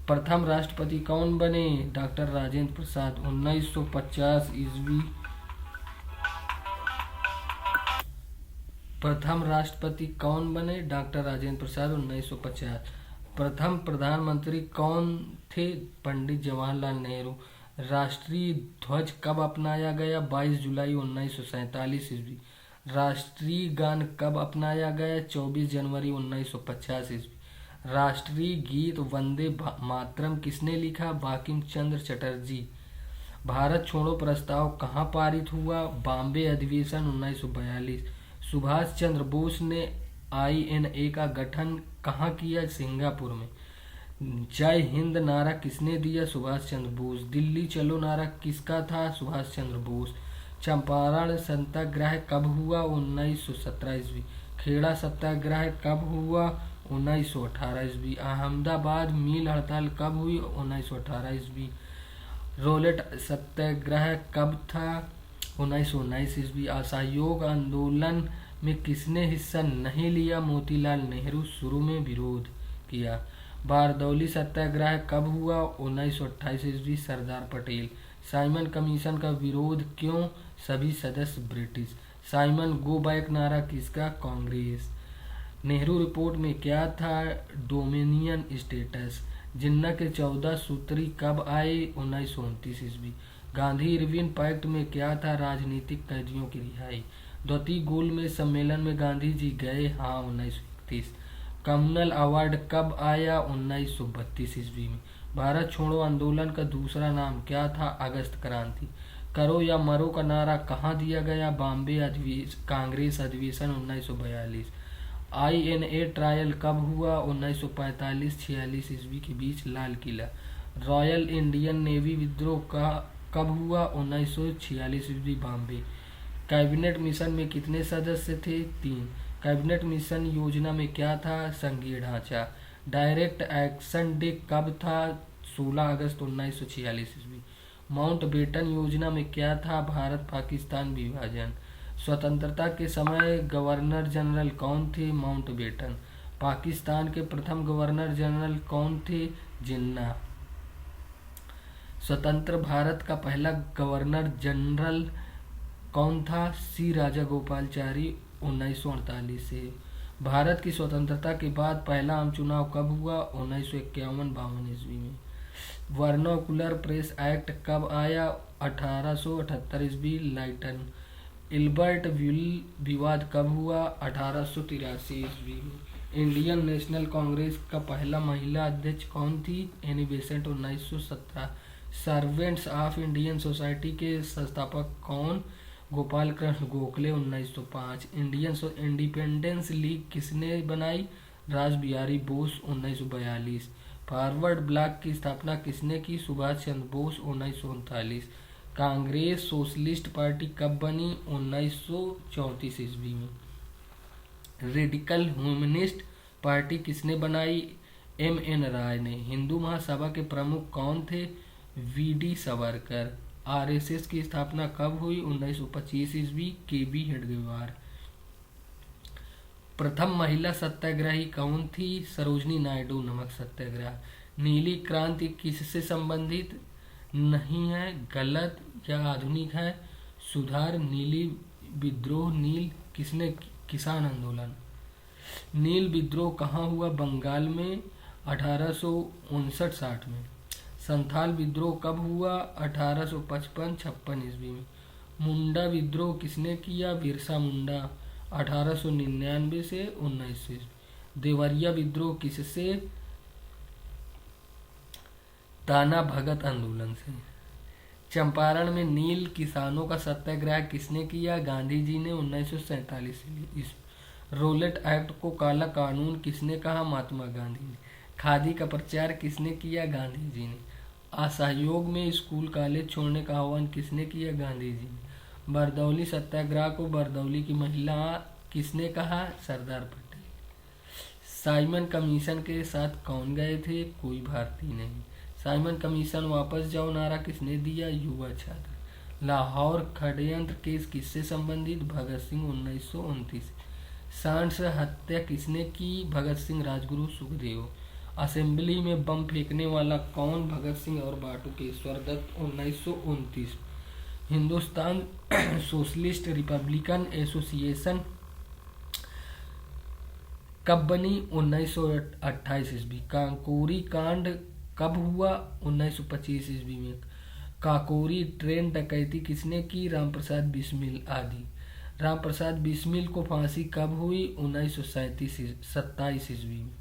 S1: प्रथम राष्ट्रपति कौन बने? डॉक्टर राजेंद्र प्रसाद, 1950 ईस्वी। प्रथम राष्ट्रपति कौन बने? डॉक्टर राजेंद्र प्रसाद, 1950। प्रथम प्रधानमंत्री कौन थे? पंडित जवाहरलाल नेहरू। राष्ट्रीय ध्वज कब अपनाया गया? 22 जुलाई 1947 ईस्वी। राष्ट्रीय गान कब अपनाया गया? 24 जनवरी 1950 ईस्वी। राष्ट्रीय गीत वंदे मातरम किसने लिखा? बंकिम चंद्र चटर्जी। भारत छोड़ो प्रस्ताव कहाँ पारित हुआ? बॉम्बे अधिवेशन 1942। सुभाष चंद्र बोस ने INA का गठन कहाँ किया? सिंगापुर में। जय हिंद नारा किसने दिया? सुभाष चंद्र बोस। दिल्ली चलो नारा किसका था? सुभाष चंद्र बोस। चंपारण सत्याग्रह कब हुआ? 1917 ईस्वी। खेड़ा सत्याग्रह कब हुआ? 1918 ईस्वी। अहमदाबाद मिल हड़ताल कब हुई? 1918 ईस्वी। रोलेट सत्याग्रह कब था? 1919 ईस्वी। असहयोग आंदोलन में किसने हिस्सा नहीं लिया? मोतीलाल नेहरू। शुरू में विरोध किया। बारदौली सत्याग्रह कब हुआ? 1928 ईस्वी। सरदार पटेल। साइमन कमीशन का विरोध क्यों? सभी सदस्य ब्रिटिश। साइमन गो बैक नारा किसका? कांग्रेस। नेहरू रिपोर्ट में क्या था? Dominion status. जिन्ना के 14 सूत्री कब आए? 1929 ईस्वी। गांधी इरविन पैक्ट में क्या था? राजनीतिक कैदियों की रिहाई। द्वितीय गोलमेज सम्मेलन में गांधी जी गए? हाँ, 1931। कम्युनल अवार्ड कब आया? 1932 ईस्वी में। भारत छोड़ो आंदोलन का दूसरा नाम क्या था? अगस्त क्रांति। करो या मरो का नारा कहाँ दिया गया? बॉम्बे कांग्रेस अधिवेशन 1942। INA ट्रायल कब हुआ? 1945-46 ईस्वी के बीच, Lal Qila. Royal Indian navy विद्रोह का कब हुआ? 1946 ईस्वी, बॉम्बे। कैबिनेट मिशन में कितने सदस्य थे? 3। कैबिनेट मिशन योजना में क्या था? संघीय ढांचा। डायरेक्ट एक्शन डे कब था? 16 अगस्त 1946 ईस्वी। माउंटबेटन योजना में क्या था? भारत पाकिस्तान विभाजन। स्वतंत्रता के समय गवर्नर जनरल कौन थे? माउंटबेटन। पाकिस्तान के प्रथम गवर्नर जनरल कौन थे? जिन्ना। स्वतंत्र भारत का पहला गवर्नर जनरल कौन था? C राजागोपालाचारी, 1948 से। भारत की स्वतंत्रता के बाद पहला आम चुनाव कब हुआ? 1951-52 ईस्वी में। वर्नाकुलर प्रेस एक्ट कब आया? 1878 ईस्वी, लाइटन। इल्बर्ट विवाद कब हुआ? 1883 ईस्वी में। इंडियन नेशनल कांग्रेस का पहला महिला अध्यक्ष कौन थी? Annie Besant, 1917। Servants of Indian society के संस्थापक कौन? Gopal Krishna Gokhale, 1905। Indian independence league किसने बनाई? रास बिहारी बोस, 1942। फॉरवर्ड ब्लॉक की स्थापना किसने की? सुभाष चंद्र बोस, 1939। कांग्रेस सोशलिस्ट पार्टी कब बनी? 1934 ईस्वी में। रेडिकल ह्यूमनिस्ट पार्टी किसने बनाई? MN राय ने। हिंदू महासभा के प्रमुख कौन थे? VD सावरकर। RSS की स्थापना कब हुई? 1925 ईस्वी, KB हेडगेवार। प्रथम महिला सत्याग्रही कौन थी? सरोजनी नायडू, नमक सत्याग्रह। नीली क्रांति किससे संबंधित नहीं है, गलत या आधुनिक है? सुधार, नीली विद्रोह, नील किसने, किसान आंदोलन। नील विद्रोह कहाँ हुआ? बंगाल में 1859-60 में। संथाल विद्रोह कब हुआ? 1855-56 ईस्वी में। मुंडा विद्रोह किसने किया? बिरसा मुंडा, 1899 से 1900 ईस्वी। देवरिया विद्रोह किससे? ताना भगत आंदोलन से। चंपारण में नील किसानों का सत्याग्रह किसने किया? गांधी जी ने, 1947 ईस्वी। रोलेट एक्ट को काला कानून किसने कहा? महात्मा गांधी ने। खादी का प्रचार किसने किया? गांधी जी ने। असहयोग में स्कूल कॉलेज छोड़ने का आह्वान किसने किया? गांधी जी ने। बरदौली सत्याग्रह को बरदौली की महिला किसने कहा? सरदार पटेल। साइमन कमीशन के साथ कौन गए थे? कोई भारतीय नहीं। साइमन कमीशन वापस जाओ नारा किसने दिया? युवा छात्र। लाहौर षड्यंत्र केस किससे संबंधित? भगत सिंह, 1929। सांड हत्या किसने की? भगत सिंह, राजगुरु, सुखदेव। असेंबली में बम फेंकने वाला कौन? भगत सिंह और Batukeshwar Dutt, 1929। Hindustan socialist republican association कब बनी? 1928 ईस्वी। काकोरी कांड कब हुआ? 1925 ईस्वी में। काकोरी ट्रेन डकैती किसने की? रामप्रसाद बिस्मिल आदि। रामप्रसाद बिस्मिल को फांसी कब हुई? 1927 ईस्वी में।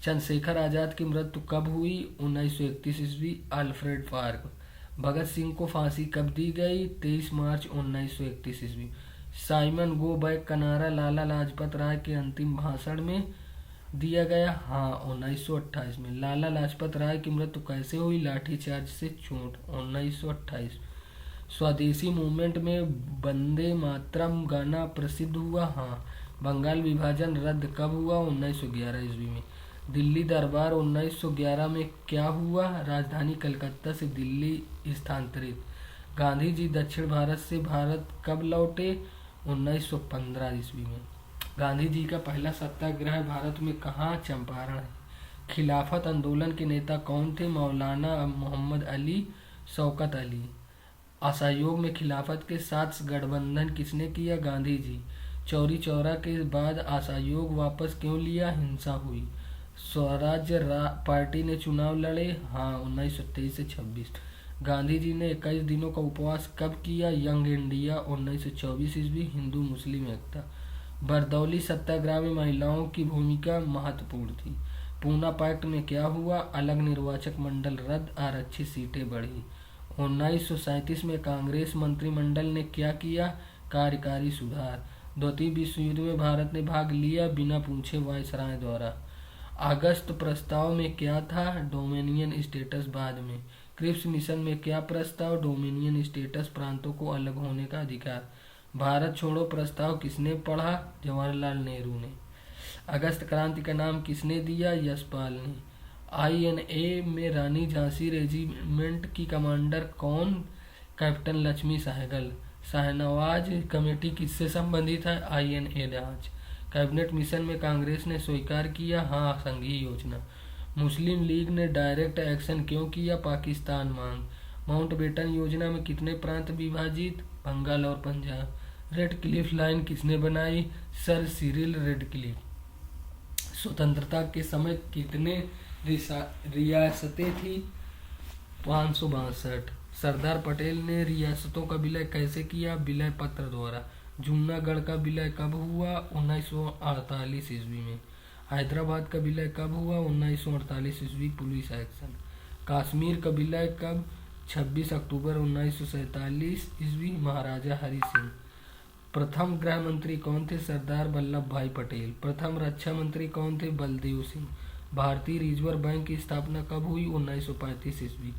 S1: चंद्रशेखर आजाद की मृत्यु कब हुई? 1931 ईस्वी, अल्फ्रेड पार्क। भगत सिंह को फांसी कब दी गई? 23 मार्च 1931 ईस्वी। साइमन गो बैक का नारा लाला लाजपत राय के अंतिम भाषण में दिया गया? हाँ, 1928 में। लाला लाजपत राय की मृत्यु कैसे हुई? लाठीचार्ज से चोट, 1928। स्वदेशी मूवमेंट में वंदे मातरम गाना प्रसिद्ध हुआ? हाँ। बंगाल विभाजन रद्द कब हुआ? 1911 ईस्वी में। दिल्ली दरबार 1911 में क्या हुआ? राजधानी कलकत्ता से दिल्ली स्थानांतरित। गांधी जी दक्षिण भारत से भारत कब लौटे? 1915 ईस्वी में। गांधी जी का पहला सत्याग्रह भारत में कहाँ? चंपारण है। खिलाफत आंदोलन के नेता कौन थे? मौलाना मोहम्मद अली, शौकत अली। असहयोग में खिलाफत के साथ गठबंधन किसने किया? गांधी जी। चौरी चौरा के बाद असहयोग वापस क्यों लिया? हिंसा हुई। स्वराज्य पार्टी ने चुनाव लड़े? हाँ, 1923 से 26। गांधी जी ने 21 दिनों का उपवास कब किया? यंग इंडिया, 1924 ईस्वी। हिंदू मुस्लिम एकता। बरदौली सत्याग्रह में महिलाओं की भूमिका महत्वपूर्ण थी। पूना पैक्ट में क्या हुआ? अलग निर्वाचक मंडल रद्द, आरक्षित सीटें बढ़ी। 1937 में कांग्रेस मंत्रिमंडल ने क्या किया? कार्यकारी सुधार। द्वितीय विश्व युद्ध में भारत ने भाग लिया बिना पूछे वायसराय द्वारा। अगस्त प्रस्ताव में क्या था? Dominion status. बाद में क्रिप्स मिशन में क्या प्रस्ताव? डोमिनियन स्टेटस, प्रांतों को अलग होने का अधिकार। भारत छोड़ो प्रस्ताव किसने पढ़ा? जवाहरलाल नेहरू ने। अगस्त क्रांति का नाम किसने दिया? यशपाल ने। INA में रानी झांसी रेजिमेंट की कमांडर कौन? कैप्टन लक्ष्मी सहगल। शाहनवाज कमेटी किससे संबंधित है? INA जांच। कैबिनेट मिशन में कांग्रेस ने स्वीकार किया? हाँ, संघीय योजना। मुस्लिम लीग ने डायरेक्ट एक्शन क्यों किया? पाकिस्तान मांग। माउंटबेटन योजना में कितने प्रांत विभाजित? बंगाल और पंजाब। रेड क्लिफ लाइन किसने बनाई? Sir Cyril Radcliffe. स्वतंत्रता के समय कितने रियासतें थी? 562। सरदार पटेल ने रियासतों का विलय कैसे किया? विलय पत्र द्वारा। जूनागढ़ का विलय कब हुआ? 1948 ईस्वी में। हैदराबाद का विलय कब हुआ? 1948 ईस्वी, पुलिस एक्शन। कश्मीर का विलय कब? 26 अक्टूबर 1947 ईस्वी, महाराजा हरि सिंह। प्रथम गृह मंत्री कौन थे? सरदार वल्लभ भाई पटेल। प्रथम रक्षा मंत्री कौन थे? बलदेव सिंह। भारतीय रिजर्व बैंक की स्थापना कब हुई? 1935 ईस्वी।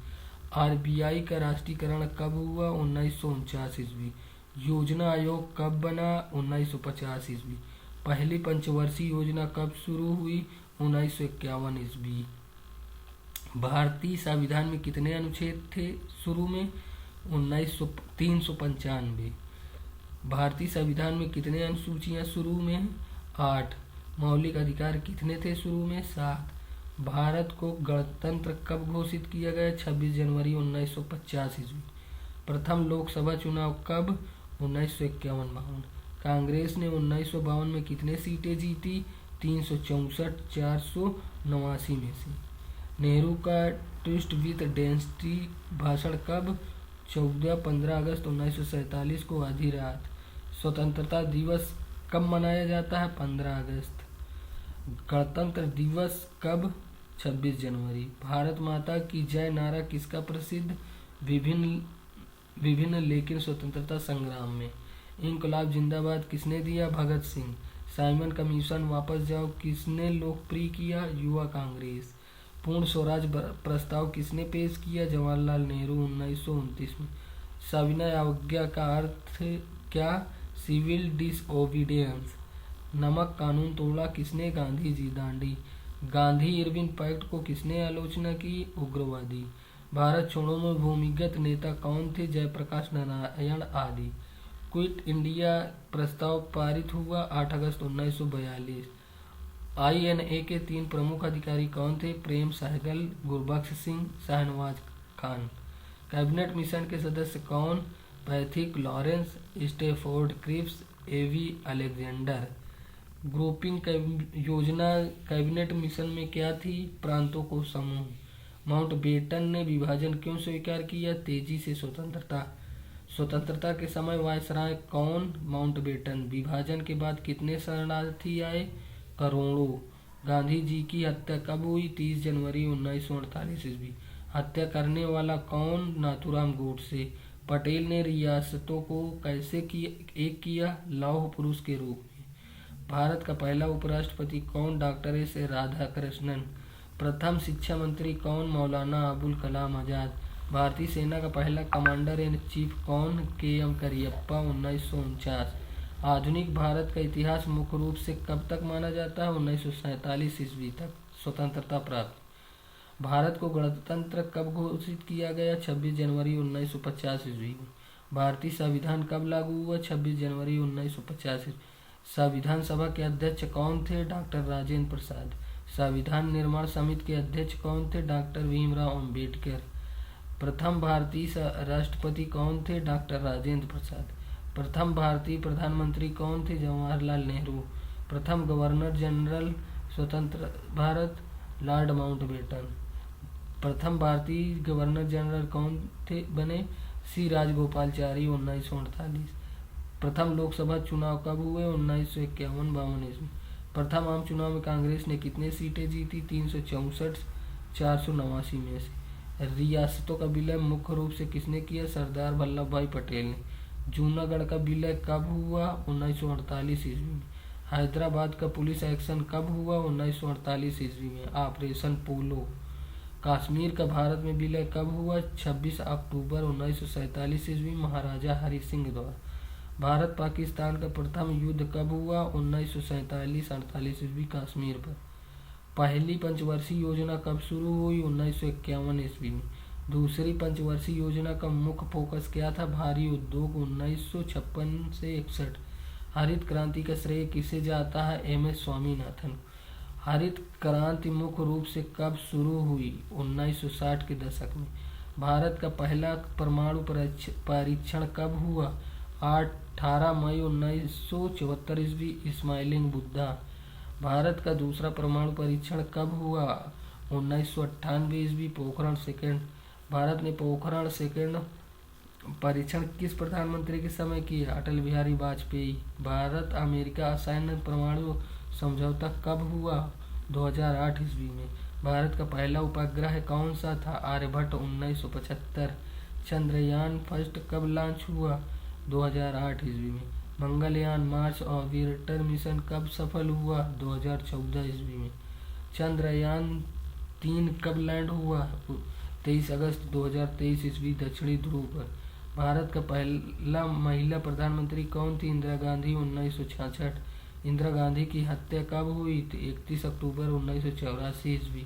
S1: RBI का राष्ट्रीयकरण कब हुआ? 1949 ईस्वी। योजना आयोग कब बना? 1950 ईस्वी। पहली पंचवर्षीय योजना कब शुरू हुई? 1951 ईस्वी। भारतीय संविधान में कितने अनुच्छेद थे शुरू में? 395। भारतीय संविधान में कितने अनुसूचियां शुरू में? 8। मौलिक अधिकार कितने थे शुरू में? 7। भारत को गणतंत्र कब घोषित किया गया? 26 जनवरी 1950 ईस्वी। प्रथम लोकसभा चुनाव कब? 1951-52। कांग्रेस ने 1952 में कितने सीटें जीती? 364 489 में से। नेहरू का ट्विस्ट विद डेंसिटी भाषण कब? 14-15 अगस्त 1947 को आधी रात। स्वतंत्रता दिवस कब मनाया जाता है? 15 अगस्त। गणतंत्र दिवस कब? 26 जनवरी। भारत माता की जय नारा किसका प्रसिद्ध? विभिन्न लेकिन स्वतंत्रता संग्राम में। इनकलाब जिंदाबाद किसने दिया? भगत सिंह। साइमन कमीशन वापस जाओ किसने लोकप्रिय किया? युवा कांग्रेस। पूर्ण स्वराज प्रस्ताव किसने पेश किया? जवाहरलाल नेहरू 1929 में। सविनय अवज्ञा का अर्थ क्या? Civil disobedience. नमक कानून तोड़ा किसने? गांधी जी। दांडी। गांधी इरविन पैक्ट को किसने आलोचना की? उग्रवादी। भारत छोड़ो में भूमिगत नेता कौन थे? जयप्रकाश नारायण आदि। क्विट इंडिया प्रस्ताव पारित हुआ 8 अगस्त 1942। INA के 3 प्रमुख अधिकारी कौन थे? प्रेम सहगल, गुरबख्श सिंह, शाहनवाज खान। कैबिनेट मिशन के सदस्य कौन? पैथिक लॉरेंस, स्टेफोर्ड क्रिप्स, एवी अलेक्जेंडर। ग्रुपिंग योजना कैबिनेट मिशन में क्या थी? प्रांतों को समूह। माउंटबेटन ने विभाजन क्यों स्वीकार किया? तेजी से स्वतंत्रता के समय वायसराय कौन? माउंटबेटन। विभाजन के बाद कितने शरणार्थी आए? करोड़ों। गांधी जी की हत्या कब हुई? 30 जनवरी 1948 ईस्वी। हत्या करने वाला कौन? नाथूराम गोडसे। पटेल ने रियासतों को कैसे एक किया? लौह पुरुष के रूप में। भारत का पहला उपराष्ट्रपति कौन? Doctor S Radhakrishnan. प्रथम शिक्षा मंत्री कौन? मौलाना अबुल कलाम आजाद। भारतीय सेना का पहला कमांडर इन चीफ कौन? KM करियप्पा 1949। आधुनिक भारत का इतिहास मुख्य रूप से कब तक माना जाता है? 1947 ईस्वी तक स्वतंत्रता प्राप्त। भारत को गणतंत्र कब घोषित किया गया? 26 जनवरी 1950 ईस्वी में। भारतीय संविधान कब लागू हुआ? 26 जनवरी 1950। संविधान सभा के अध्यक्ष कौन थे? डॉक्टर राजेंद्र प्रसाद। संविधान निर्माण समिति के अध्यक्ष कौन थे? डॉक्टर भीमराव अम्बेडकर। प्रथम भारतीय राष्ट्रपति कौन थे? डॉक्टर राजेंद्र प्रसाद। प्रथम भारतीय प्रधानमंत्री कौन थे? जवाहरलाल नेहरू। प्रथम गवर्नर जनरल स्वतंत्र भारत लॉर्ड माउंटबेटन। प्रथम भारतीय गवर्नर जनरल कौन थे बने? C राजगोपालचारी 1948। प्रथम लोकसभा चुनाव कब हुए? 1951-52 ईस्वी। प्रथम आम चुनाव में कांग्रेस ने कितने सीटें जीती? 364 489 में से। रियासतों का विलय मुख्य रूप से किसने किया? सरदार वल्लभ भाई पटेल ने। जूनागढ़ का विलय कब हुआ? 1948 ईस्वी में। हैदराबाद का पुलिस एक्शन कब हुआ? 1948 ईस्वी में। ऑपरेशन पोलो। कश्मीर का भारत में विलय कब हुआ? 26 अक्टूबर 1947 ईस्वी महाराजा हरि सिंह द्वारा। भारत पाकिस्तान का प्रथम युद्ध कब हुआ? 1947-48 ईस्वी कश्मीर पर। पहली पंचवर्षीय योजना कब शुरू हुई? 1951 ईस्वी में। दूसरी पंचवर्षीय योजना का मुख्य फोकस क्या था? भारी उद्योग 1956 से 61। हरित क्रांति का श्रेय किसे जाता है? MS स्वामीनाथन। हरित क्रांति मुख्य रूप से कब शुरू हुई? 1960 के दशक में। भारत का पहला परमाणु परीक्षण कब हुआ? 18 मई 1974 ईस्वी इस्माइलिंग बुद्धा। भारत का दूसरा परमाणु परीक्षण कब हुआ? 1998 ईस्वी पोखरण सेकंड। भारत ने पोखरण सेकंड परीक्षण किस प्रधानमंत्री के समय किया? अटल बिहारी वाजपेयी। भारत अमेरिका असैन्य परमाणु समझौता कब हुआ? 2008 ईस्वी में। भारत का पहला उपग्रह कौन सा था? आर्यभट्ट 1975। चंद्रयान फर्स्ट कब लॉन्च हुआ? 2008 ईस्वी में। मंगलयान मार्स ऑर्बिटर मिशन कब सफल हुआ? 2014 ईस्वी में। चंद्रयान 3 कब लैंड हुआ? 23 अगस्त 2023 ईस्वी दक्षिणी ध्रुव पर। भारत का पहला महिला प्रधानमंत्री कौन थी? इंदिरा गांधी 1966। इंदिरा गांधी की हत्या कब हुई? 31 अक्टूबर 1984 ईस्वी।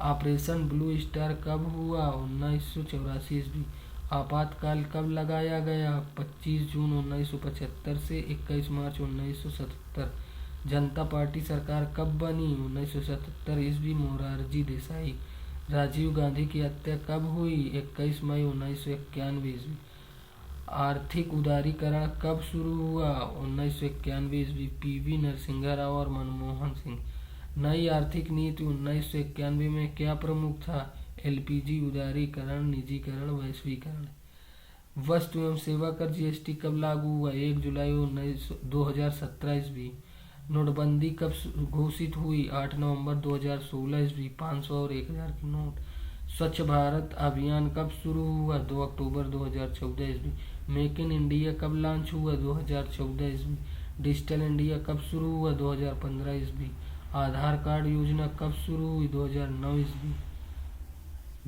S1: ऑपरेशन ब्लू स्टार कब हुआ? 1984 ईस्वी। आपातकाल कब लगाया गया? 25 जून 1975 से 21 मार्च 1977। जनता पार्टी सरकार कब बनी? 1977 ईस्वी, मोरारजी देसाई। राजीव गांधी की हत्या कब हुई? 21 मई 1991 ईस्वी। आर्थिक उदारीकरण कब शुरू हुआ? 1991 ईस्वी, पीवी नरसिंह राव और मनमोहन सिंह। नई आर्थिक नीति 1991 में क्या प्रमुख था? एलपीजी, उदारीकरण, निजीकरण, वैश्वीकरण। वस्तु एवं सेवा कर जीएसटी कब लागू हुआ? 1 जुलाई 2017 ईस्वी। नोटबंदी कब घोषित हुई? 8 नवंबर 2016 ईस्वी। 500 और 1000 के नोट। स्वच्छ भारत अभियान कब शुरू हुआ? 2 अक्टूबर 2014 ईस्वी। मेक इन इंडिया कब लॉन्च हुआ? 2014 ईस्वी। डिजिटल इंडिया कब शुरू हुआ? 2015 ईस्वी। आधार कार्ड योजना कब शुरू हुई? 2009 ईस्वी।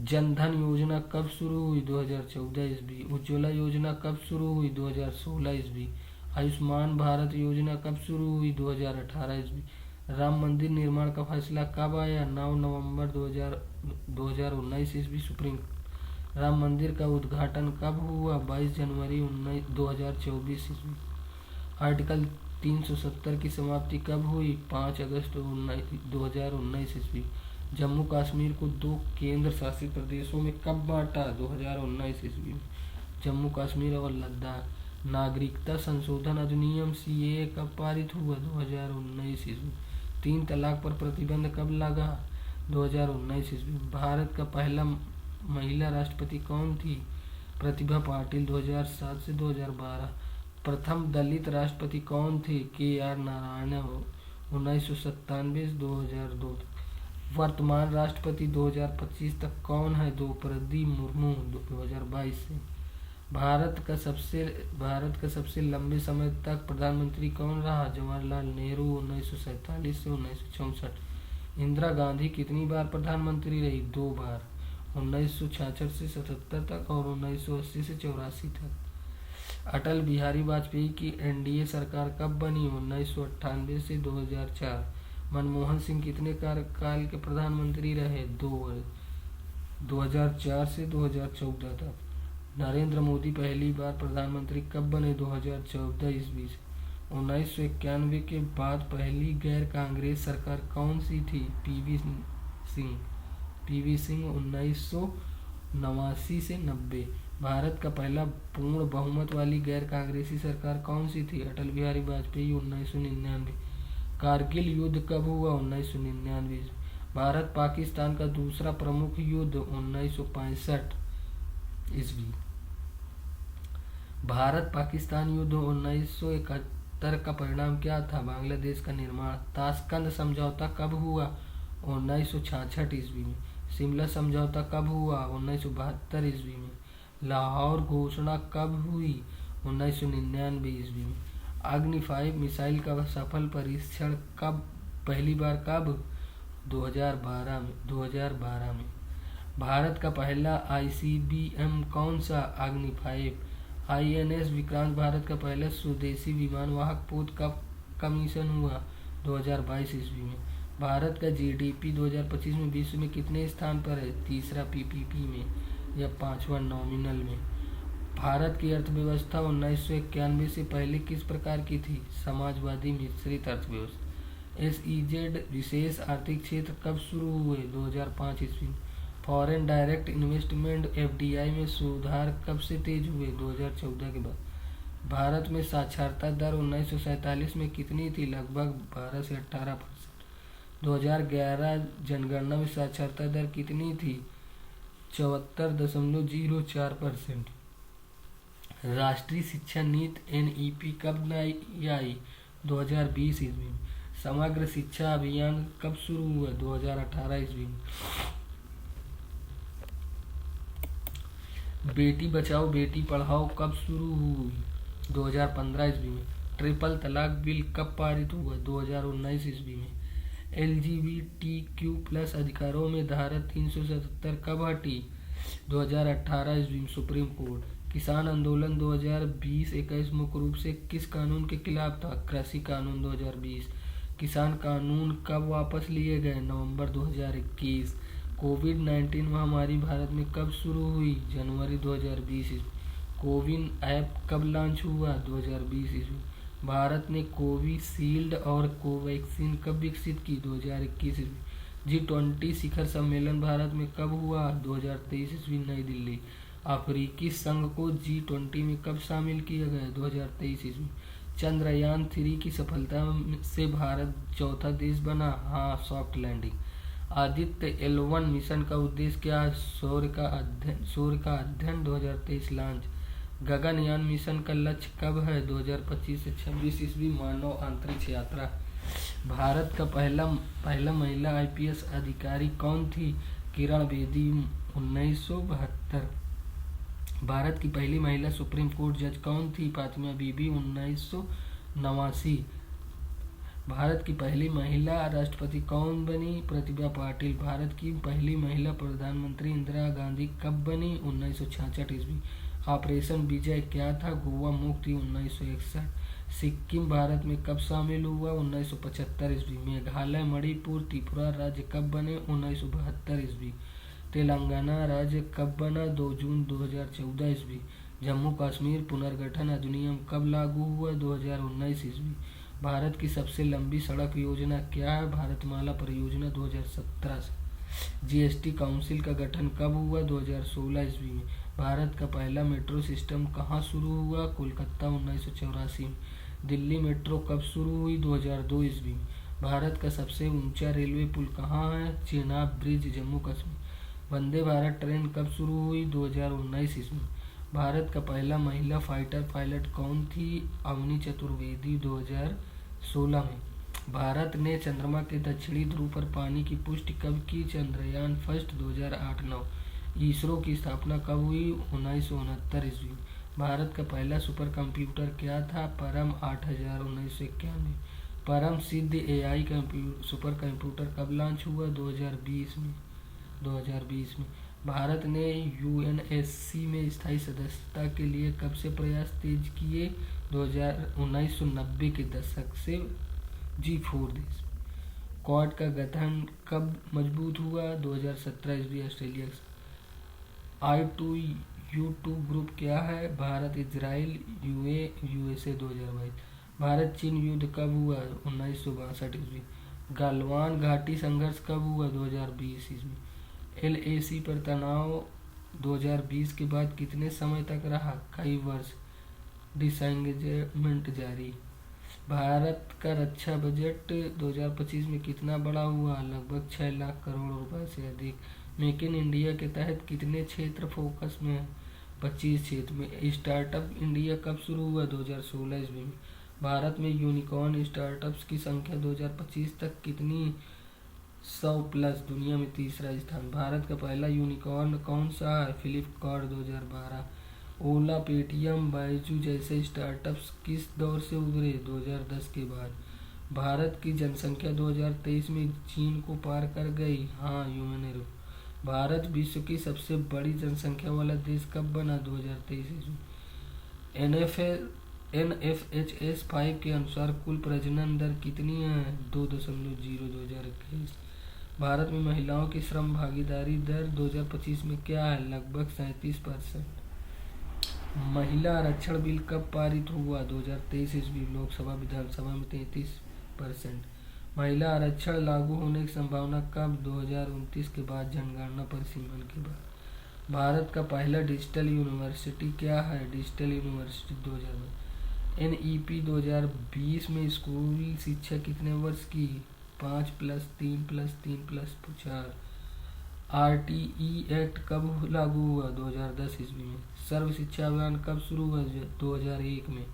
S1: जनधन योजना कब शुरू हुई? 2014 ईस्वी। उज्ज्वला योजना कब शुरू हुई? 2016 ईस्वी। आयुष्मान भारत योजना कब शुरू हुई? 2018 ईस्वी। राम मंदिर निर्माण का फैसला कब आया? 9 नवंबर 2019 ईस्वी, सुप्रीम। राम मंदिर का उद्घाटन कब हुआ? 22 जनवरी 2024 ईस्वी। आर्टिकल 370 की समाप्ति कब हुई? 5 अगस्त 2019 ईस्वी। जम्मू कश्मीर को 2 केंद्र शासित प्रदेशों में कब बांटा? 2019 ईस्वी में। जम्मू कश्मीर और लद्दाख। नागरिकता संशोधन अधिनियम सीएए कब पारित हुआ? 2019 ईस्वी। 3 तलाक पर प्रतिबंध कब लगा? 2019 ईस्वी। भारत का पहला महिला राष्ट्रपति कौन थी? प्रतिभा पाटिल, 2007 से 2012। प्रथम दलित राष्ट्रपति कौन थे? KR नारायण, 1997 से 2002। वर्तमान राष्ट्रपति 2025 तक कौन है? द्रौपदी मुर्मू, 2022 से। भारत का सबसे लंबे समय तक प्रधानमंत्री कौन रहा? जवाहरलाल नेहरू, 1947 से 1964। इंदिरा गांधी कितनी बार प्रधानमंत्री रही? 2 बार, 1966 से 77 तक और 1980 से 84 तक। अटल बिहारी वाजपेयी की एनडीए सरकार कब बनी? 1998 से 2004। मनमोहन सिंह कितने कार्यकाल के प्रधानमंत्री रहे? 2 वर्ष, 2004 से 2014 तक। नरेंद्र मोदी पहली बार प्रधानमंत्री कब बने? 2014 ईस्वी से। 1991 के बाद पहली गैर कांग्रेस सरकार कौन सी थी? पीवी सिंह, 1989 से 90। भारत का पहला पूर्ण बहुमत वाली गैर कांग्रेसी सरकार कौन सी थी? अटल बिहारी वाजपेयी, 1999। कारगिल युद्ध कब हुआ? 1999। भारत पाकिस्तान का दूसरा प्रमुख युद्ध 1965 ईस्वी। भारत पाकिस्तान युद्ध 1971 का परिणाम क्या था? बांग्लादेश का निर्माण। ताशकंद समझौता कब हुआ? 1966 ईस्वी में। शिमला समझौता कब हुआ? 1972 ईस्वी में। लाहौर घोषणा कब हुई? 1999 ईस्वी में। अग्नि 5 मिसाइल का सफल परीक्षण पहली बार कब? 2012 में। भारत का पहला ICBM कौन सा? अग्नि 5। INS विक्रांत भारत का पहला स्वदेशी विमान वाहक पोत कब कमीशन हुआ? 2022 ईस्वी में। भारत का GDP 2025 में विश्व में कितने स्थान पर है? तीसरा PPP में या 5वां नॉमिनल में। भारत की अर्थव्यवस्था 1991 से पहले किस प्रकार की थी? समाजवादी मिश्रित अर्थव्यवस्था। SEZ विशेष आर्थिक क्षेत्र कब शुरू हुए? 2005 ईस्वी। फॉरेन डायरेक्ट इन्वेस्टमेंट FDI में सुधार कब से तेज हुए? 2014 के बाद। भारत में साक्षरता दर 1947 में कितनी थी? लगभग 12 से 18%। 2011 जनगणना में साक्षरता दर कितनी थी? 74.04%। राष्ट्रीय शिक्षा नीति NEP कब आई? 2020 ईस्वी में। समग्र शिक्षा अभियान कब शुरू हुआ? 2018 ईस्वी में। बेटी बचाओ बेटी पढ़ाओ कब शुरू हुई? 2015 ईस्वी में। ट्रिपल तलाक बिल कब पारित हुआ? 2019 ईस्वी में। LGBTQ+ अधिकारों में धारा 377 कब हटी? 2018 ईस्वी में, सुप्रीम कोर्ट। किसान आंदोलन 2020-21 मुख्य रूप से किस कानून के खिलाफ था? कृषि कानून 2020। किसान कानून कब वापस लिए गए? नवंबर 2021। कोविड-19 महामारी भारत में कब शुरू हुई? जनवरी 2020 ईस्वी। कोविन ऐप कब लॉन्च हुआ? 2020 ईस्वी। भारत ने कोविशील्ड और कोवैक्सीन कब विकसित की? 2021 ईस्वी। G20 शिखर सम्मेलन भारत में कब हुआ? 2023 ईस्वी, नई दिल्ली। अफ्रीकी संघ को G20 में कब शामिल किया गया? 2023 ईस्वी। चंद्रयान-3 की सफलता से भारत चौथा देश बना। हाँ, soft landing. Aditya L1 mission का उद्देश्य क्या है? सूर्य का अध्ययन। 2023 लॉन्च। गगनयान मिशन का लक्ष्य कब है? 2025 से 26 ईस्वी, मानव अंतरिक्ष यात्रा। भारत का पहला महिला IPS अधिकारी कौन थी? किरण बेदी, 1972। भारत की पहली महिला सुप्रीम कोर्ट जज कौन थी? फातिमा बीबी, 1989। भारत की पहली महिला राष्ट्रपति कौन बनी? प्रतिभा पाटिल। भारत की पहली महिला प्रधानमंत्री इंदिरा गांधी कब बनी? 1966 ईस्वी। ऑपरेशन विजय क्या था? गोवा मुक्ति, 1961। सिक्किम भारत में कब शामिल हुआ? 1975 ईस्वी। मेघालय, मणिपुर, त्रिपुरा राज्य कब बने? 1972 ईस्वी। तेलंगाना राज्य कब बना? 2 जून 2014 ईस्वी। जम्मू कश्मीर पुनर्गठन अधिनियम कब लागू हुआ? 2019 ईस्वी। भारत की सबसे लंबी सड़क योजना क्या है? भारतमाला परियोजना, 2017 से। GST काउंसिल का गठन कब हुआ? 2016 ईस्वी में। भारत का पहला मेट्रो सिस्टम कहाँ शुरू हुआ? कोलकाता, 1984 में। दिल्ली मेट्रो कब शुरू हुई? 2002 ईस्वी में। भारत का सबसे ऊंचा रेलवे पुल कहाँ है? चेनाब ब्रिज, जम्मू कश्मीर। वंदे भारत ट्रेन कब शुरू हुई? 2019 ईस्वी में। भारत का पहला महिला फाइटर पायलट कौन थी? अवनी चतुर्वेदी, 2016 में। भारत ने चंद्रमा के दक्षिणी ध्रुव पर पानी की पुष्टि कब की? चंद्रयान फर्स्ट, 2008-9। इसरो की स्थापना कब हुई? 1969 ईस्वी। भारत का पहला सुपर कंप्यूटर क्या था? परम 8000, 1991। परम सिद्ध AI सुपर कंप्यूटर कब लॉन्च हुआ? 2020 में। भारत ने UNSC में स्थायी सदस्यता के लिए कब से प्रयास तेज किए? 1990 के दशक से। G4 देश। क्वाड का गठन कब मजबूत हुआ? 2017 ईस्वी, ऑस्ट्रेलिया के साथ। I2U2 ग्रुप क्या है? Bharat, Israel, USA, 2022। भारत चीन युद्ध कब हुआ? 1962 ईस्वी। गलवान घाटी संघर्ष कब हुआ? 2020 ईस्वी। LAC पर तनाव 2020 के बाद कितने समय तक रहा? कई वर्ष। डिसएंगेजमेंट जारी। भारत का रक्षा बजट 2025 में कितना बड़ा हुआ? लगभग 6 लाख करोड़ रुपए से अधिक। मेक इन इंडिया के तहत कितने क्षेत्र फोकस में है? 25 क्षेत्र में। स्टार्टअप इंडिया कब शुरू हुआ? 2016 ईस्वी में। भारत में यूनिकॉर्न स्टार्टअप्स की संख्या 2025 तक कितनी? 100+, दुनिया में तीसरा स्थान। भारत का पहला यूनिकॉर्न कौन सा है? फ्लिपकार्ट, 2012। ओला, पेटीएम, बायजू जैसे स्टार्टअप्स किस दौर से उभरे? 2010 के बाद। भारत की जनसंख्या 2023 में चीन को पार कर गई। हाँ, यूएनएरो। भारत विश्व की सबसे बड़ी जनसंख्या वाला देश कब बना? 2023 ईस्वी। NFHS 5 के अनुसार कुल प्रजनन दर कितनी है? 2.0 2021। भारत में महिलाओं की श्रम भागीदारी दर 2025 में क्या है? लगभग 37%। महिला आरक्षण बिल कब पारित हुआ? 2023 ईस्वी। लोकसभा विधानसभा में 33%। महिला आरक्षण लागू होने की संभावना कब? 2029 के बाद, जनगणना परिसीमन के बाद। भारत का पहला डिजिटल यूनिवर्सिटी क्या है? Digital university, 2000। NEP 2020 में स्कूल शिक्षा कितने वर्ष की? 5+3+3+4। RTE एक्ट कब लागू हुआ? 2010 ईस्वी में। सर्व शिक्षा अभियान कब शुरू हुआ? 2001 में।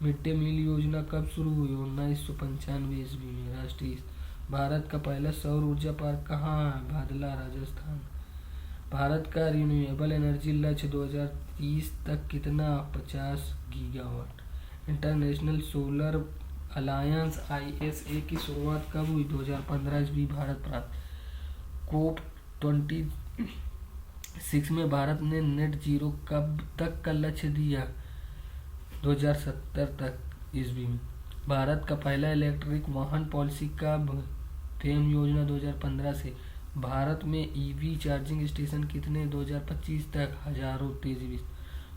S1: मिड डे मील योजना कब शुरू हुई? 1995 ईस्वी में। राष्ट्रीय। भारत का पहला सौर ऊर्जा पार्क कहाँ है? भादला, राजस्थान। भारत का रिन्यूएबल एनर्जी लक्ष्य 2030 तक कितना? 50 gigawatt. International solar alliance ISA की शुरुआत कब हुई? 2015 ईस्वी। भारत प्रांत। COP26 में भारत ने नेट जीरो कब तक का लक्ष्य दिया? 2070 तक ईस्वी में। भारत का पहला इलेक्ट्रिक वाहन पॉलिसी कब? फेम योजना, 2015 से। भारत में EV चार्जिंग स्टेशन कितने? 2025 तक हजारों, तेजी।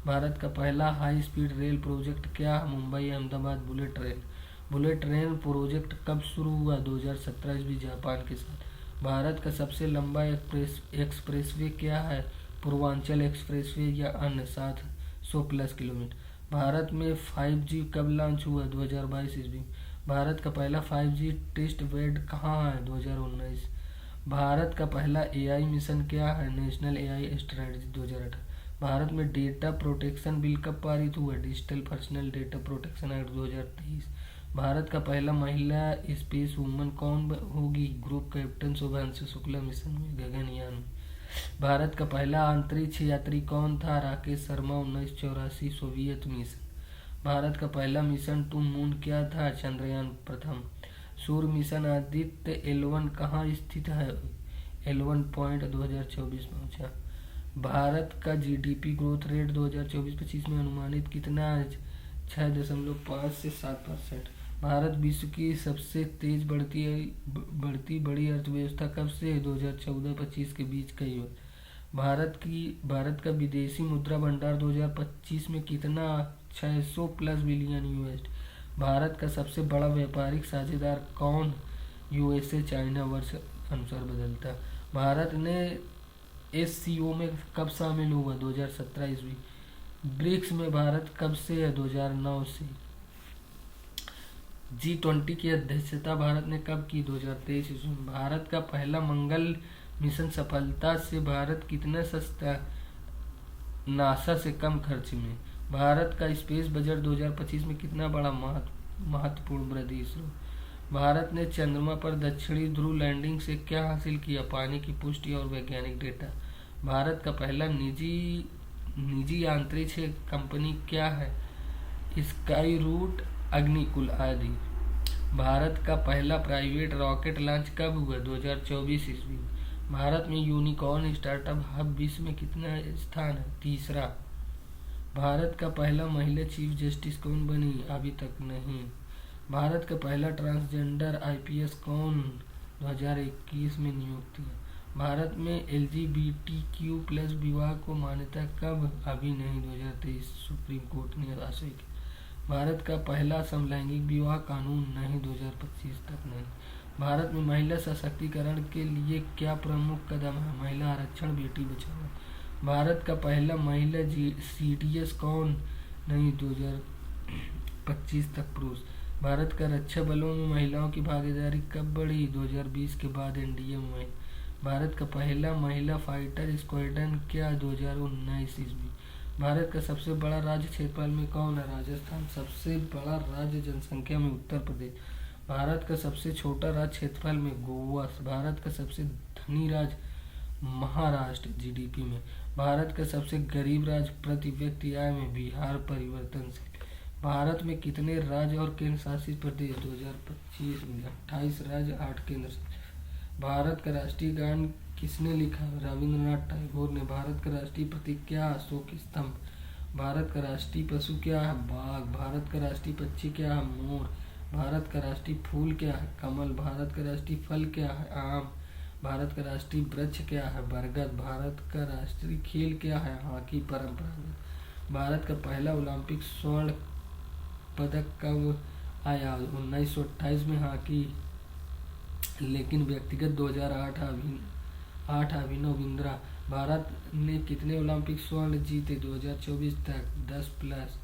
S1: भारत का पहला हाई स्पीड रेल प्रोजेक्ट क्या है? Mumbai Ahmedabad bullet train. Bullet train project कब शुरू हुआ? 2017 ईस्वी जापान के साथ। भारत का सबसे लंबा एक्सप्रेसवे क्या है? पूर्वांचल एक्सप्रेसवे या अन्य 700+ किलोमीटर। भारत में 5G कब लॉन्च हुआ? 2022 ईस्वी। भारत का पहला 5G टेस्ट बेड कहाँ है? 2019। भारत का पहला AI मिशन क्या है? National AI strategy 2018। भारत में डेटा प्रोटेक्शन बिल कब पारित हुआ? Digital personal data protection act 2023। Bharat का पहला महिला स्पेस वुमन कौन होगी? Group captain Shubhanshu Shukla mission में गगनयान में। भारत का पहला अंतरिक्ष यात्री कौन था? Rakesh Sharma 1984 Soviet mission. भारत का पहला मिशन टू मून क्या था? चंद्रयान प्रथम। सूर्य मिशन आदित्य L1 कहाँ स्थित है? L1 पॉइंट 2024 पहुंचा। भारत का GDP ग्रोथ रेट 2024-25 में अनुमानित कितना है? 6.5 से 7%। भारत विश्व की सबसे तेज बढ़ती बड़ी अर्थव्यवस्था कब से? 2014-25 के बीच का युग। भारत का विदेशी मुद्रा भंडार 2025 में कितना? 600+ बिलियन USD। भारत का सबसे बड़ा व्यापारिक साझेदार कौन? USA चाइना वर्ष अनुसार बदलता। भारत ने SCO में कब शामिल हुआ? 2017 ईस्वी। ब्रिक्स में भारत कब से है? 2009 से। G20 की अध्यक्षता भारत ने कब की? 2023 ईस्वी। भारत का पहला मंगल मिशन सफलता से भारत कितना सस्ता? नासा से कम खर्च में। भारत का स्पेस बजट 2025 में कितना बड़ा? महत्वपूर्ण वृद्धि। इसरो। भारत ने चंद्रमा पर दक्षिणी ध्रुव लैंडिंग से क्या हासिल किया? पानी की पुष्टि और वैज्ञानिक डेटा। भारत का पहला निजी अंतरिक्ष कंपनी क्या है? स्काई रूट, अग्निकुल आदि। भारत का पहला प्राइवेट रॉकेट लॉन्च कब हुआ? 2024 ईस्वी। भारत में यूनिकॉर्न स्टार्टअप हब विश्व में कितना स्थान है? तीसरा। भारत का पहला महिला चीफ जस्टिस कौन बनी? अभी तक नहीं। भारत का पहला ट्रांसजेंडर IPS कौन? 2021 में नियुक्त हुआ। भारत में LGBTQ+ विवाह को मान्यता कब? अभी नहीं, 2023 सुप्रीम कोर्ट ने अस्वीकार किया। भारत का पहला समलैंगिक विवाह कानून नहीं, 2025 तक नहीं। भारत में महिला सशक्तिकरण के लिए क्या प्रमुख कदम है? महिला आरक्षण, बेटी बचाओ। भारत का पहला महिला CDS कौन? नहीं, 2025 तक पुरुष। भारत का रक्षा बलों में महिलाओं की भागीदारी कब बढ़ी? 2020 के बाद NDA में। भारत का पहला महिला फाइटर स्क्वाड्रन क्या? 2019 ईस्वी। भारत का सबसे बड़ा राज्य क्षेत्रफल में कौन है? राजस्थान। सबसे बड़ा राज्य जनसंख्या में उत्तर प्रदेश। भारत का सबसे छोटा राज्य क्षेत्रफल में गोवा। भारत का सबसे धनी राज्य महाराष्ट्र GDP में। भारत का सबसे गरीब राज्य प्रति व्यक्ति आय में बिहार परिवर्तनशील। भारत में कितने राज्य और केंद्र शासित प्रदेश? 2025 में 28 राज्य, 8 केंद्र शासित। भारत का राष्ट्रीय गान किसने लिखा? रविंद्रनाथ टैगोर ने। भारत का राष्ट्रीय प्रतीक क्या है? अशोक स्तंभ। भारत का राष्ट्रीय पशु क्या है? बाघ। भारत का राष्ट्रीय पक्षी क्या है? मोर। भारत का राष्ट्रीय फूल क्या है? कमल। भारत का राष्ट्रीय फल क्या है? आम। भारत का राष्ट्रीय वृक्ष क्या है? बरगद। भारत का राष्ट्रीय खेल क्या है? हॉकी परंपरागत। भारत का पहला ओलंपिक स्वर्ण पदक कब आया? 1928 में हॉकी। लेकिन व्यक्तिगत 2008 अभिनव बिंद्रा। भारत ने कितने ओलंपिक स्वर्ण जीते? 2024 तक 10+।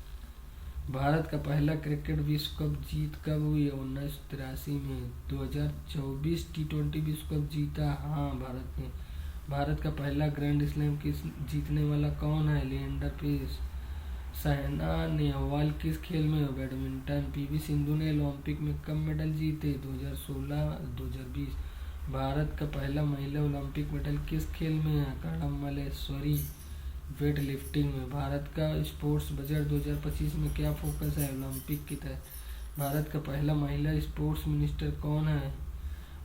S1: भारत का पहला क्रिकेट विश्व कप जीत कब हुई? 1983 में। 2024 T20 विश्व कप जीता? हाँ, भारत ने। भारत का पहला ग्रैंड स्लैम जीतने वाला कौन है? लिएंडर पेस। साइना नेहवाल किस खेल में? बैडमिंटन। PV सिंधु ने ओलंपिक में कब मेडल जीते? 2016, 2020। भारत का पहला महिला ओलंपिक मेडल किस खेल में है? कर्णम मल्लेश्वरी वेट लिफ्टिंग में। भारत का स्पोर्ट्स बजट 2025 में क्या फोकस है? ओलंपिक की तरह। भारत का पहला महिला स्पोर्ट्स मिनिस्टर कौन है?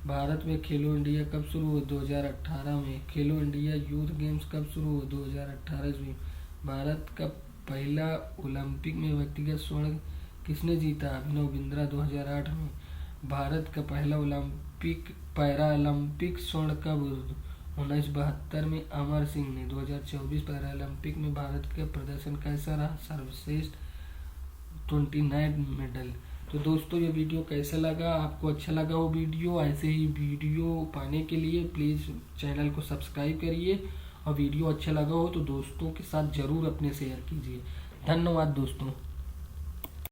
S1: भारत में खेलो इंडिया कब शुरू हुआ? 2018 में। खेलो इंडिया यूथ गेम्स कब शुरू हुआ? 2018 में। भारत का पहला ओलंपिक में व्यक्तिगत स्वर्ण किसने जीता? अभिनव बिंद्रा 2008 में। भारत का पहला पैरालंपिक स्वर्ण कब? 1972 में अमर सिंह ने 2024 पैरालंपिक में भारत का प्रदर्शन कैसा रहा, सर्वश्रेष्ठ 29 मेडल। तो दोस्तों ये वीडियो कैसा लगा, आपको अच्छा लगा वो वीडियो, ऐसे ही वीडियो पाने के लिए प्लीज़ चैनल को सब्सक्राइब करिए, और वीडियो अच्छा लगा हो तो दोस्तों के साथ ज़रूर अपने शेयर कीजिए। धन्यवाद दोस्तों।